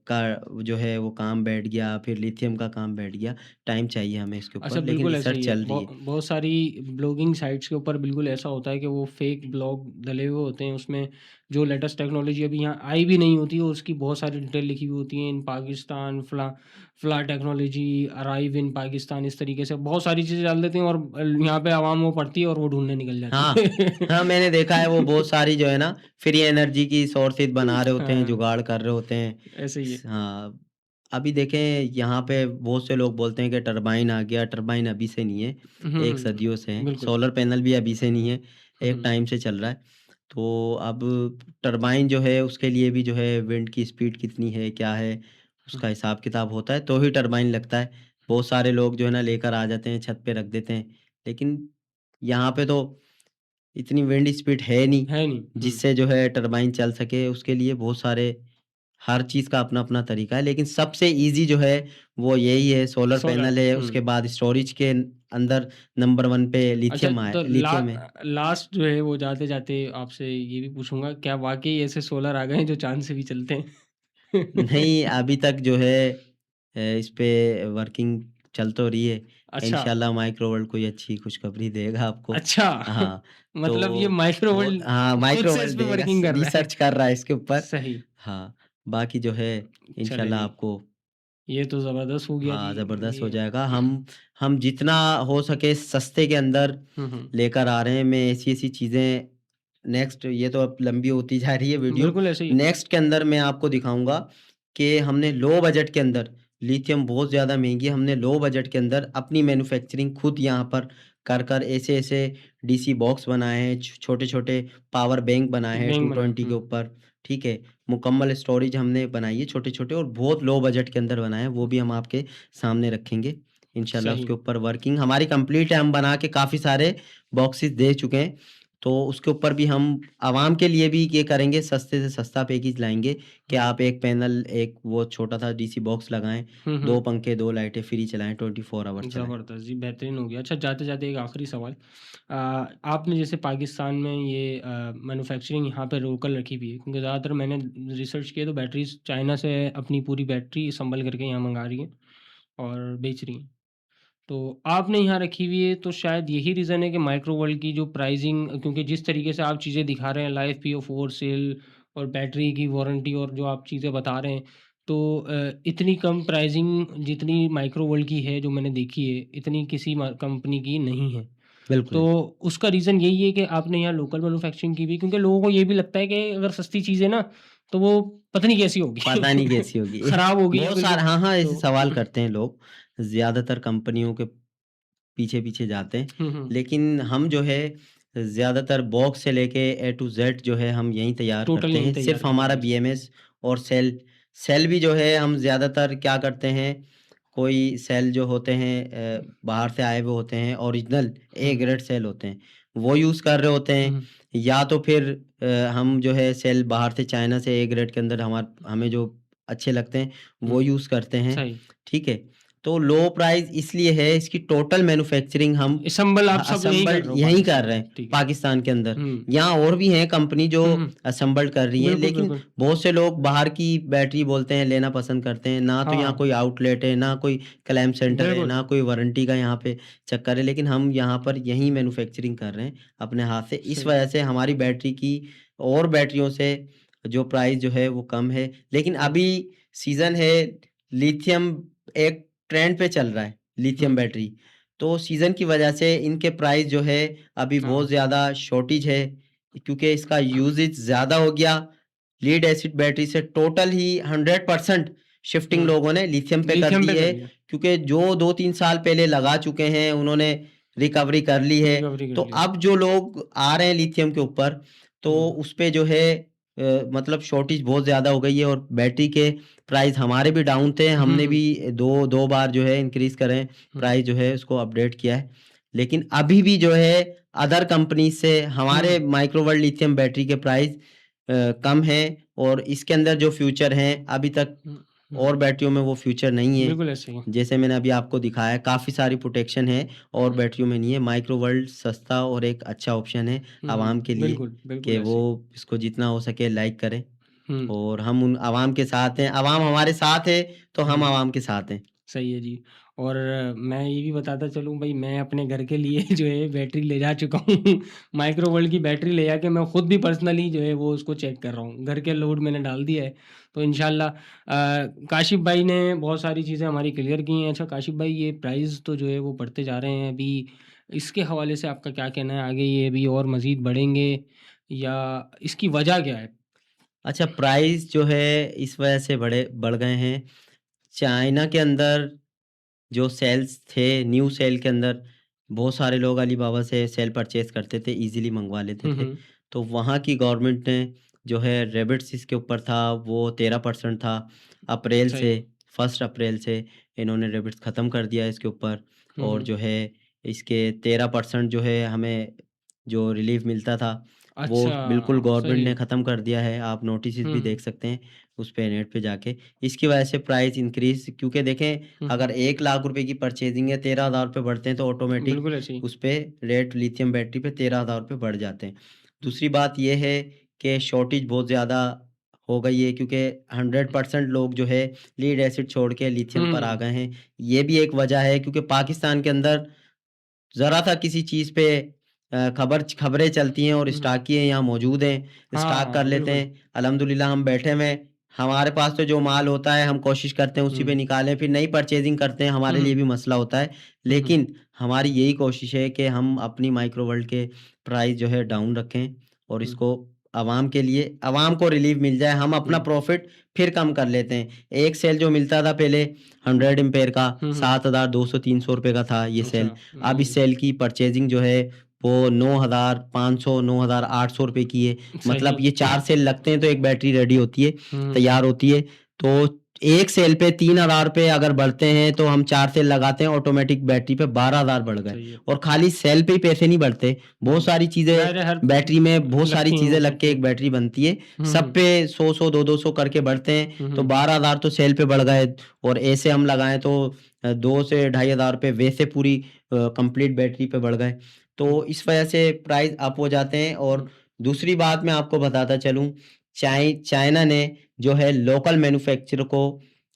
का जो है वो काम बैठ गया, फिर लिथियम का काम बैठ गया। टाइम चाहिए हमें इसके अच्छा, ऊपर, लेकिन बिल्कुल ऐसा रिसर्च ही है। चल रही है। बहुत सारी ब्लॉगिंग साइट्स के ऊपर बिल्कुल ऐसा होता है कि वो फेक ब्लॉग डले हुए होते हैं, उसमें जो लेटेस्ट टेक्नोलॉजी अभी यहाँ आई भी नहीं होती है, उसकी बहुत सारी डिटेल लिखी हुई होती हैं। इन पाकिस्तान फला टेक्नोलॉजी अराइव इन पाकिस्तान, इस तरीके से बहुत सारी चीज़ें डाल देते हैं और यहाँ पे आवाम वो पढ़ती है और वो ढूँढने निकल जाती हाँ, है। हाँ, मैंने देखा है वो बहुत सारी जो है ना फ्री एनर्जी की सोर्सेज़ बना रहे होते हैं, हाँ, जुगाड़ कर रहे होते हैं। ऐसे ही है। हाँ, अभी देखें यहाँ पे बहुत से लोग बोलते हैं कि टरबाइन आ गया, टरबाइन अभी से नहीं है, हुँ, एक हुँ, सदियों से है। बिल्कुल। सोलर पैनल भी अभी से नहीं है, हुँ, एक हुँ, टाइम से चल रहा है। तो अब टरबाइन जो है उसके लिए भी जो है विंड की स्पीड कितनी है, क्या है, हुँ। उसका हिसाब-किताब होता है तो ही टरबाइन लगता है। बहुत सारे लोग जो है ना लेकर आ जाते हैं, छत पे रख देते हैं, लेकिन यहाँ पे तो इतनी विंड स्पीड है नहीं, है नहीं। हुँ, जिससे जो है टरबाइन चल सके। उसके लिए बहुत सारे हर चीज़ का अपना-अपना तरीका है, लेकिन सबसे ईज़ी जो है वो यही है, सोलर सोलर। पैनल है, हुँ। उसके बाद स्टोरेज के अंदर नंबर 1 पे अच्छा, तो लिथियम है। लास्ट जो है वो जाते-जाते आपसे ये भी पूछूँगा, क्या वाक़ई ऐसे सोलर आ गए हैं जो चाँद से भी चलते हैं? नहीं, अभी तक जो है इस पे वर्किंग चल तो रही है। अच्छा, इंशाल्लाह माइक्रोवर्ल्ड कोई अच्छी खुशखबरी देगा आपको। अच्छा। हाँ, तो मतलब ये माइक्रो वो वर्ल्ड हाँ, खुद से इस माइक्रोवर्ल्ड पे देगा, वर्किंग कर रहा है। रिसर्च कर रहा है इसके ऊपर। सही, हाँ, बाकी जो है इंशाल्लाह चलेगी। आपको ये तो ज़बरदस्त हो गया जी। हाँ, ज़बरदस्त हो ये जाएगा। हम जितना हो सके सस्ते के अंदर हुँ, हुँ। लेकर आ रहे हैं। मैं ऐसी-ऐसी चीज़ें नेक्स्ट, ये तो अब लंबी होती जा रही है वीडियो। बिल्कुल ऐसे ही है। नेक्स्ट के अंदर मैं आपको दिखाऊँगा कि हमने लो बजट के अंदर, लिथियम बहुत ज़्यादा महँगी है, हमने लो बजट के अंदर अपनी मैन्युफैक्चरिंग खुद यहाँ पर कर ऐसे-ऐसे डीसी बॉक्स बनाए हैं, छोटे-छोटे पावर बैंक बनाए हैं बैंक बनाया। 220 के हुँ, ऊपर, ठीक है? मुकम्मल स्टोरेज हमने बनाई है छोटे-छोटे और बहुत लो बजट के अंदर बनाए हैं, वो भी हम आपके सामने रखेंगे। इंशाल्लाह सही। उसके ऊपर वर्किंग हमारी कंप्लीट है, हम बना के काफ़ी सारे बॉक्सेस दे चुके हैं। तो उसके ऊपर भी हम आवाम के लिए भी ये करेंगे, सस्ते से सस्ता पैकेज लाएँगे कि हुँ, आप एक पैनल, एक वो छोटा-सा डीसी बॉक्स लगाएँ, हुँ, 2 हुँ। पंखे, 2 लाइटें फ्री चलाएँ, 24 आवर्स चलाएँ। ज़बरदस्त जी, बेहतरीन हो गया। अच्छा, जाते-जाते एक आखिरी सवाल। आपने जैसे पाकिस्तान में ये मैन्युफैक्चरिंग यहाँ पे लोकल रखी हुई है, क्योंकि ज़्यादातर मैंने रिसर्च किया तो बैटरीज़ चाइना से अपनी पूरी बैटरी संभल करके यहाँ मँगा रही हैं और बेच रही हैं। तो आपने यहाँ रखी हुई है, तो शायद यही रीज़न है कि माइक्रो वर्ल्ड की जो प्राइसिंग, क्योंकि जिस तरीके से आप चीज़ें दिखा रहे हैं, लाइफ PO4 सेल और बैटरी की वारंटी और जो आप चीज़ें बता रहे हैं, तो इतनी कम प्राइसिंग जितनी माइक्रो वर्ल्ड की है जो मैंने देखी है, इतनी किसी कंपनी की नहीं है। तो बिल्कुल, उसका रीज़न यही है कि आपने यहाँ लोकल मैन्युफैक्चरिंग की हुई है, क्योंकि लोगों को ये भी लगता है कि अगर सस्ती चीज़ है ना, तो वो पता नहीं कैसी होगी। पता नहीं कैसी होगी। खराब होगी या बहुत फिर सारा हाँ, हाँ, ऐसे तो सवाल करते हैं लोग, ज़्यादातर कंपनियों के पीछे-पीछे जाते हैं। हुँ, हुँ। लेकिन हम जो है ज़्यादातर बॉक्स से लेके ए टू ज़ेड जो है हम यहीं तैयार टोटल करते यहीं हैं। तैयार सिर्फ़ करते हमारा हैं, बस। बीएमएस और सेल भी जो है हम ज़्यादातर क्या करते हैं, कोई सेल जो होते हैं बाहर से आए हुए होते हैं, original A hmm, grade cell होते हैं, वो यूज़ कर रहे होते हैं। हुँ, या तो फिर हम जो है सेल बाहर से चाइना से ए ग्रेड के अंदर हमें जो अच्छे लगते हैं, वो हुँ, यूज़ करते हैं, सही। ठीक है? तो लो प्राइस इसलिए है, इसकी टोटल मैन्युफैक्चरिंग हम असम्बल आप सब यही कर असेंबल्ड रहे हो यहीं कर पाकिस्तान रहे में, हैं, ठीक है। पाकिस्तान के अंदर। हुँ, यहाँ और भी हैं कंपनी जो हुँ, हुँ। असेंबल्ड कर रही हैं, बिल्कुल, लेकिन बिल्कुल। बहुत से लोग बाहर की बैटरी बोलते हैं, लेना पसंद करते हैं। ना तो यहाँ हाँ, कोई आउटलेट है, ना कोई क्लेम सेंटर है, बिल्कुल, ना कोई वारंटी का यहाँ पे चक्कर है, लेकिन हम यहाँ पर यहीं मैन्युफैक्चरिंग कर रहे हैं अपने हाथ से। इस सही। वजह से हमारी बैटरी की और बैटरियों से जो प्राइस जो है वो कम है। लेकिन हुँ, अभी सीज़न है, लिथियम एक ट्रेंड पे चल रहा है, लिथियम हुँ, बैटरी। तो सीज़न की वजह से इनके प्राइस जो है अभी बहुत हाँ, ज़्यादा शॉर्टेज है, क्योंकि इसका यूजेज ज़्यादा हो गया। लीड एसिड बैटरी से टोटल ही 100% शिफ्टिंग हुँ, लोगों ने लिथियम पे कर लिथियम दी पे है, करी है, क्योंकि जो 2-3 साल पहले लगा चुके हैं, उन्होंने रिकवरी कर ली है। रिकवरी कर तो लिया। अब जो लोग आ रहे हैं लिथियम के ऊपर, तो हुँ, उसपे जो है मतलब शॉर्टेज बहुत ज़्यादा हो गई है और बैटरी के प्राइस हमारे भी डाउन थे। हुँ, हमने हुँ, भी 2 बार जो है इंक्रीज़ करें, हुँ, प्राइस जो है उसको अपडेट किया है। लेकिन अभी भी जो है अदर कंपनी से हमारे हुँ, माइक्रोवर्ल्ड लिथियम बैटरी के प्राइस कम हैं और इसके अंदर जो फ्यूचर हैं अभी तक हुँ, हुँ, और बैटरियों में वो फ्यूचर नहीं है। बिल्कुल ऐसे ही है। जैसे मैंने अभी आपको दिखाया काफ़ी सारी प्रोटेक्शन है और हुँ, बैटरियों में नहीं है। माइक्रोवर्ल्ड सस्ता और एक अच्छा ऑप्शन है हुँ, आवाम के लिए बिल्कुल, बिल्कुल कि वो ऐसे ही। इसको जितना हो सके लाइक करें हुँ, और हम उन आवाम के साथ हैं। आवाम हमारे साथ है, तो हम हुँ। आवाम के साथ हैं। सही है जी। और मैं ये भी बताता चलूँ भई मैं अपने घर के लिए जो है बैटरी ले जा चुका हूँ। माइक्रोवोल्ट की बैटरी ले जाके मैं खुद भी पर्सनली जो है वो उसको चेक कर रहा हूँ। घर के लोड मैंने डाल दिया है। तो इंशाल्लाह काशिफ़ भाई ने बहुत सारी चीज़ें हमारी क्लियर की हैं। अच्छा काशिफ़ भाई ये प्राइस तो जो है वो बढ़ते जा रहे हैं अभी इसके हवाले से आपका क्या कहना है? आगे ये अभी और मज़ीद बढ़ेंगे या इसकी वजह क्या है? अच्छा, प्राइस जो है इस वजह से बढ़ गए हैं। चाइना के अंदर जो सेल्स थे, न्यू सेल के अंदर बहुत सारे लोग अलीबाबा से सेल परचेज़ करते थे, ईज़िली मंगवा लेते हुँ, थे। हुँ। तो वहाँ की गवर्नमेंट ने जो है रेबिट्स इसके ऊपर था, वो 13% था। अप्रैल सही से है। 1 अप्रैल से इन्होंने रेबिट्स ख़त्म कर दिया है इसके ऊपर हुँ, और हुँ। जो है इसके 13% जो है हमें जो रिलीफ़ मिलता था, वो अच्छा, बिल्कुल सही गवर्नमेंट ने है। ख़त्म कर दिया है। आप नोटिसेस हुँ, भी हुँ। देख सकते हैं उस पे नेट पे जाके। इसकी वजह से प्राइस इंक्रीज़ क्योंकि देखें हुँ, अगर हुँ। 1 लाख रुपए की परचेज़िंग है, 13,000 रुपए बढ़ते हैं तो ऑटोमेटिक बिल्कुल ऐसे ही। उस पे रेट लिथियम बैटरी पे 13,000 रुपए बढ़ जाते हैं। दूसरी बात ये है कि शॉर्टेज बहुत ज़्यादा हो गई है क्योंकि 100% लोग जो है लीड एसिड छोड़ के लिथियम पर आ हुँ, गए हैं। ये भी एक वजह है क्योंकि पाकिस्तान के अंदर ज़रा-सा किसी चीज़ पे खबरें चलती हैं और हुँ। स्टॉकिये यहाँ मौजूद हैं, स्टॉक कर हाँ, लेते बिल्कुल। हैं। अल्हम्दुलिल्लाह हम बैठे हुए हैं, हमारे पास तो जो माल होता है हम कोशिश करते हैं उसी पे हुँ, निकालें, फिर नई परचेज़िंग करते हैं, हुँ, हमारे लिए हुँ, भी मसला होता है। हुँ, हुँ। लेकिन हमारी यही कोशिश है कि हम अपनी माइक्रोवर्ल्ड के प्राइस जो है डाउन रखें और हुँ, इसको आवाम के लिए आवाम को रिलीफ़ मिल जाए, हम अपना हुँ। प्रॉफ़िट फिर कम कर लेते हैं। एक सेल जो मिलता था पहले 100 एम्पेयर का हुँ, हुँ। 7,200-300 रुपए का था ये अच्छा, सेल। अब इस जी। सेल की परचेज़िंग जो है वो 9,500 9,800 रुपए की है। मतलब सही। ये 4 सेल लगते हैं तो एक बैटरी रेडी होती है, हुँ, तैयार होती है। तो एक सेल पे 3,000 रुपए अगर बढ़ते हैं तो हम 4 सेल लगाते हैं ऑटोमेटिक बैटरी पे 12,000 बढ़ गए। सही है। और खाली सेल पे ही पैसे नहीं बढ़ते, बहुत हुँ। सारी चीज़ें ज़ाहिर है हर बैटरी में बहुत सारी लगती हैं चीज़ें लग के उसमें। एक बैटरी बनती है। हुँ, सब हुँ। पे 100-100 200-200 करके बढ़ते हैं, हुँ, तो हुँ। 12,000 तो सेल पे बढ़ गए और ऐसे हम लगाएँ तो 2 से ढाई हज़ार रुपए वैसे पूरी कंप्लीट बैटरी पे बढ़ गए। हुँ, तो इस वजह से प्राइस अप हो जाते हैं और हुँ। दूसरी बात मैं आपको बताता चलूँ, चाइना ने जो है लोकल मैन्युफैक्चरर को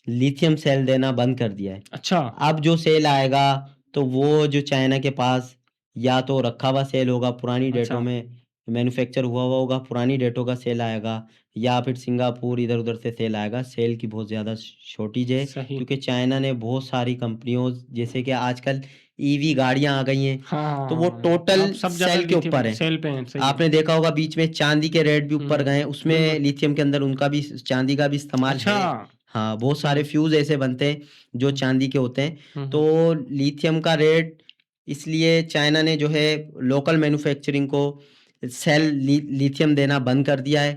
लिथियम सेल देना बंद कर दिया है। अच्छा। अब जो सेल आएगा, तो वो जो चाइना के पास या तो रखा हुआ सेल होगा, पुरानी डेटों अच्छा। में मैन्युफैक्चर हुआ होगा, पुरानी डेटों का सेल आएगा या फिर सिंगापुर इधर-उधर से सेल आएगा। सेल की बहुत ज़्यादा शॉर्टेज है सही। क्योंकि चाइना ने बहुत सारी कंपनियों जैसे कि आजकल ईवी गाड़ियाँ आ गई हैं, तो वो हाँ, टोटल अब सब जगह सेल के लिथियम ऊपर है। सेल पे हैं, सही है। आपने देखा होगा बीच में चाँदी के रेट भी हुँ, ऊपर हुँ। गए हैं, उसमें बिल्कुल। लिथियम के अंदर उनका भी चाँदी का भी इस्तेमाल अच्छा। है। हाँ, बहुत हुँ, सारे फ्यूज़ ऐसे बनते हैं जो हुँ, चाँदी के होते हैं। हुँ, हुँ। तो लिथियम का रेट इसलिए चाइना ने जो है लोकल मैन्युफैक्चरिंग को लिथियम देना बंद कर दिया है।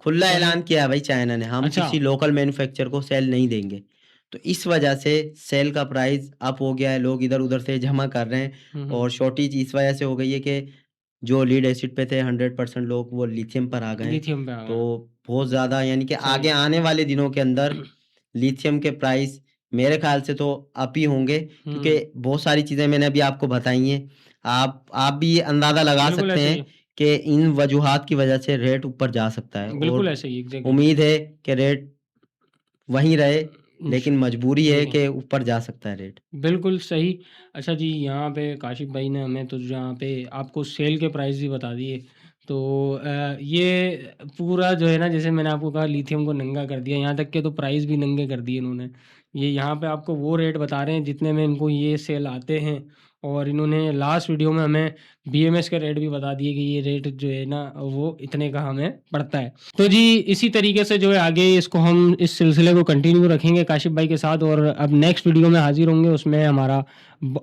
खुला सही। ऐलान किया है भाई चाइना ने, हम अच्छा। किसी लोकल मैन्युफैक्चरर को सेल नहीं देंगे। तो इस वजह से सेल का प्राइस अप हो गया है, लोग इधर-उधर से जमा कर रहे हैं हुँ, हुँ। और शॉर्टेज इस वजह से हो गई है कि जो लीड एसिड पे थे 100% लोग वो लिथियम पर आ गए हैं। लिथियम पे आ तो गए। बहुत ज़्यादा यानी कि सही आगे है। आने वाले दिनों के अंदर लिथियम के प्राइस मेरे ख़्याल से तो अप ही होंगे क्योंकि हुँ। बहुत सारी चीज़ें मैंने अभी आपको बताई हैं। आप भी अंदाज़ा लगा बिल्कुल सकते ऐसे ही हैं है। कि इन वजूहात की वजह से रेट ऊपर जा सकता है बिल्कुल और ऐसे ही एग्ज़ैक्टली। उम्मीद है कि रेट वहीं रहे, इंश लेकिन मजबूरी है जी। कि ऊपर जा सकता है रेट। बिल्कुल सही। अच्छा जी, यहाँ पे काशिफ़ भाई ने हमें तो जहाँ पे आपको सेल के प्राइस भी बता दिए। तो ये पूरा जो है ना जैसे मैंने आपको कहा लिथियम को नंगा कर दिया, यहाँ तक के तो प्राइस भी नंगे कर दिए इन्होंने। ये यहाँ पे आपको वो रेट बता रहे हैं जितने में इनको ये सेल आते हैं, और इन्होंने लास्ट वीडियो में हमें बीएमएस के रेट भी बता दिए कि ये रेट जो है ना वो इतने का हमें पड़ता है। तो जी इसी तरीके से जो है आगे इसको हम इस सिलसिले को कंटिन्यू रखेंगे काशिफ भाई के साथ, और अब नेक्स्ट वीडियो में हाजिर होंगे। उसमें हमारा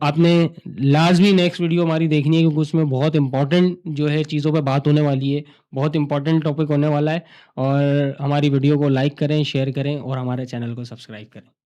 आपने लाजमी नेक्स्ट वीडियो हमारी देखनी है, क्योंकि उसमें बहुत इंपॉर्टेंट जो है चीज़ों पे बात होने वाली है, बहुत इंपॉर्टेंट टॉपिक होने वाला है। और हमारी वीडियो को लाइक करें, शेयर करें और हमारे चैनल को सब्सक्राइब करें।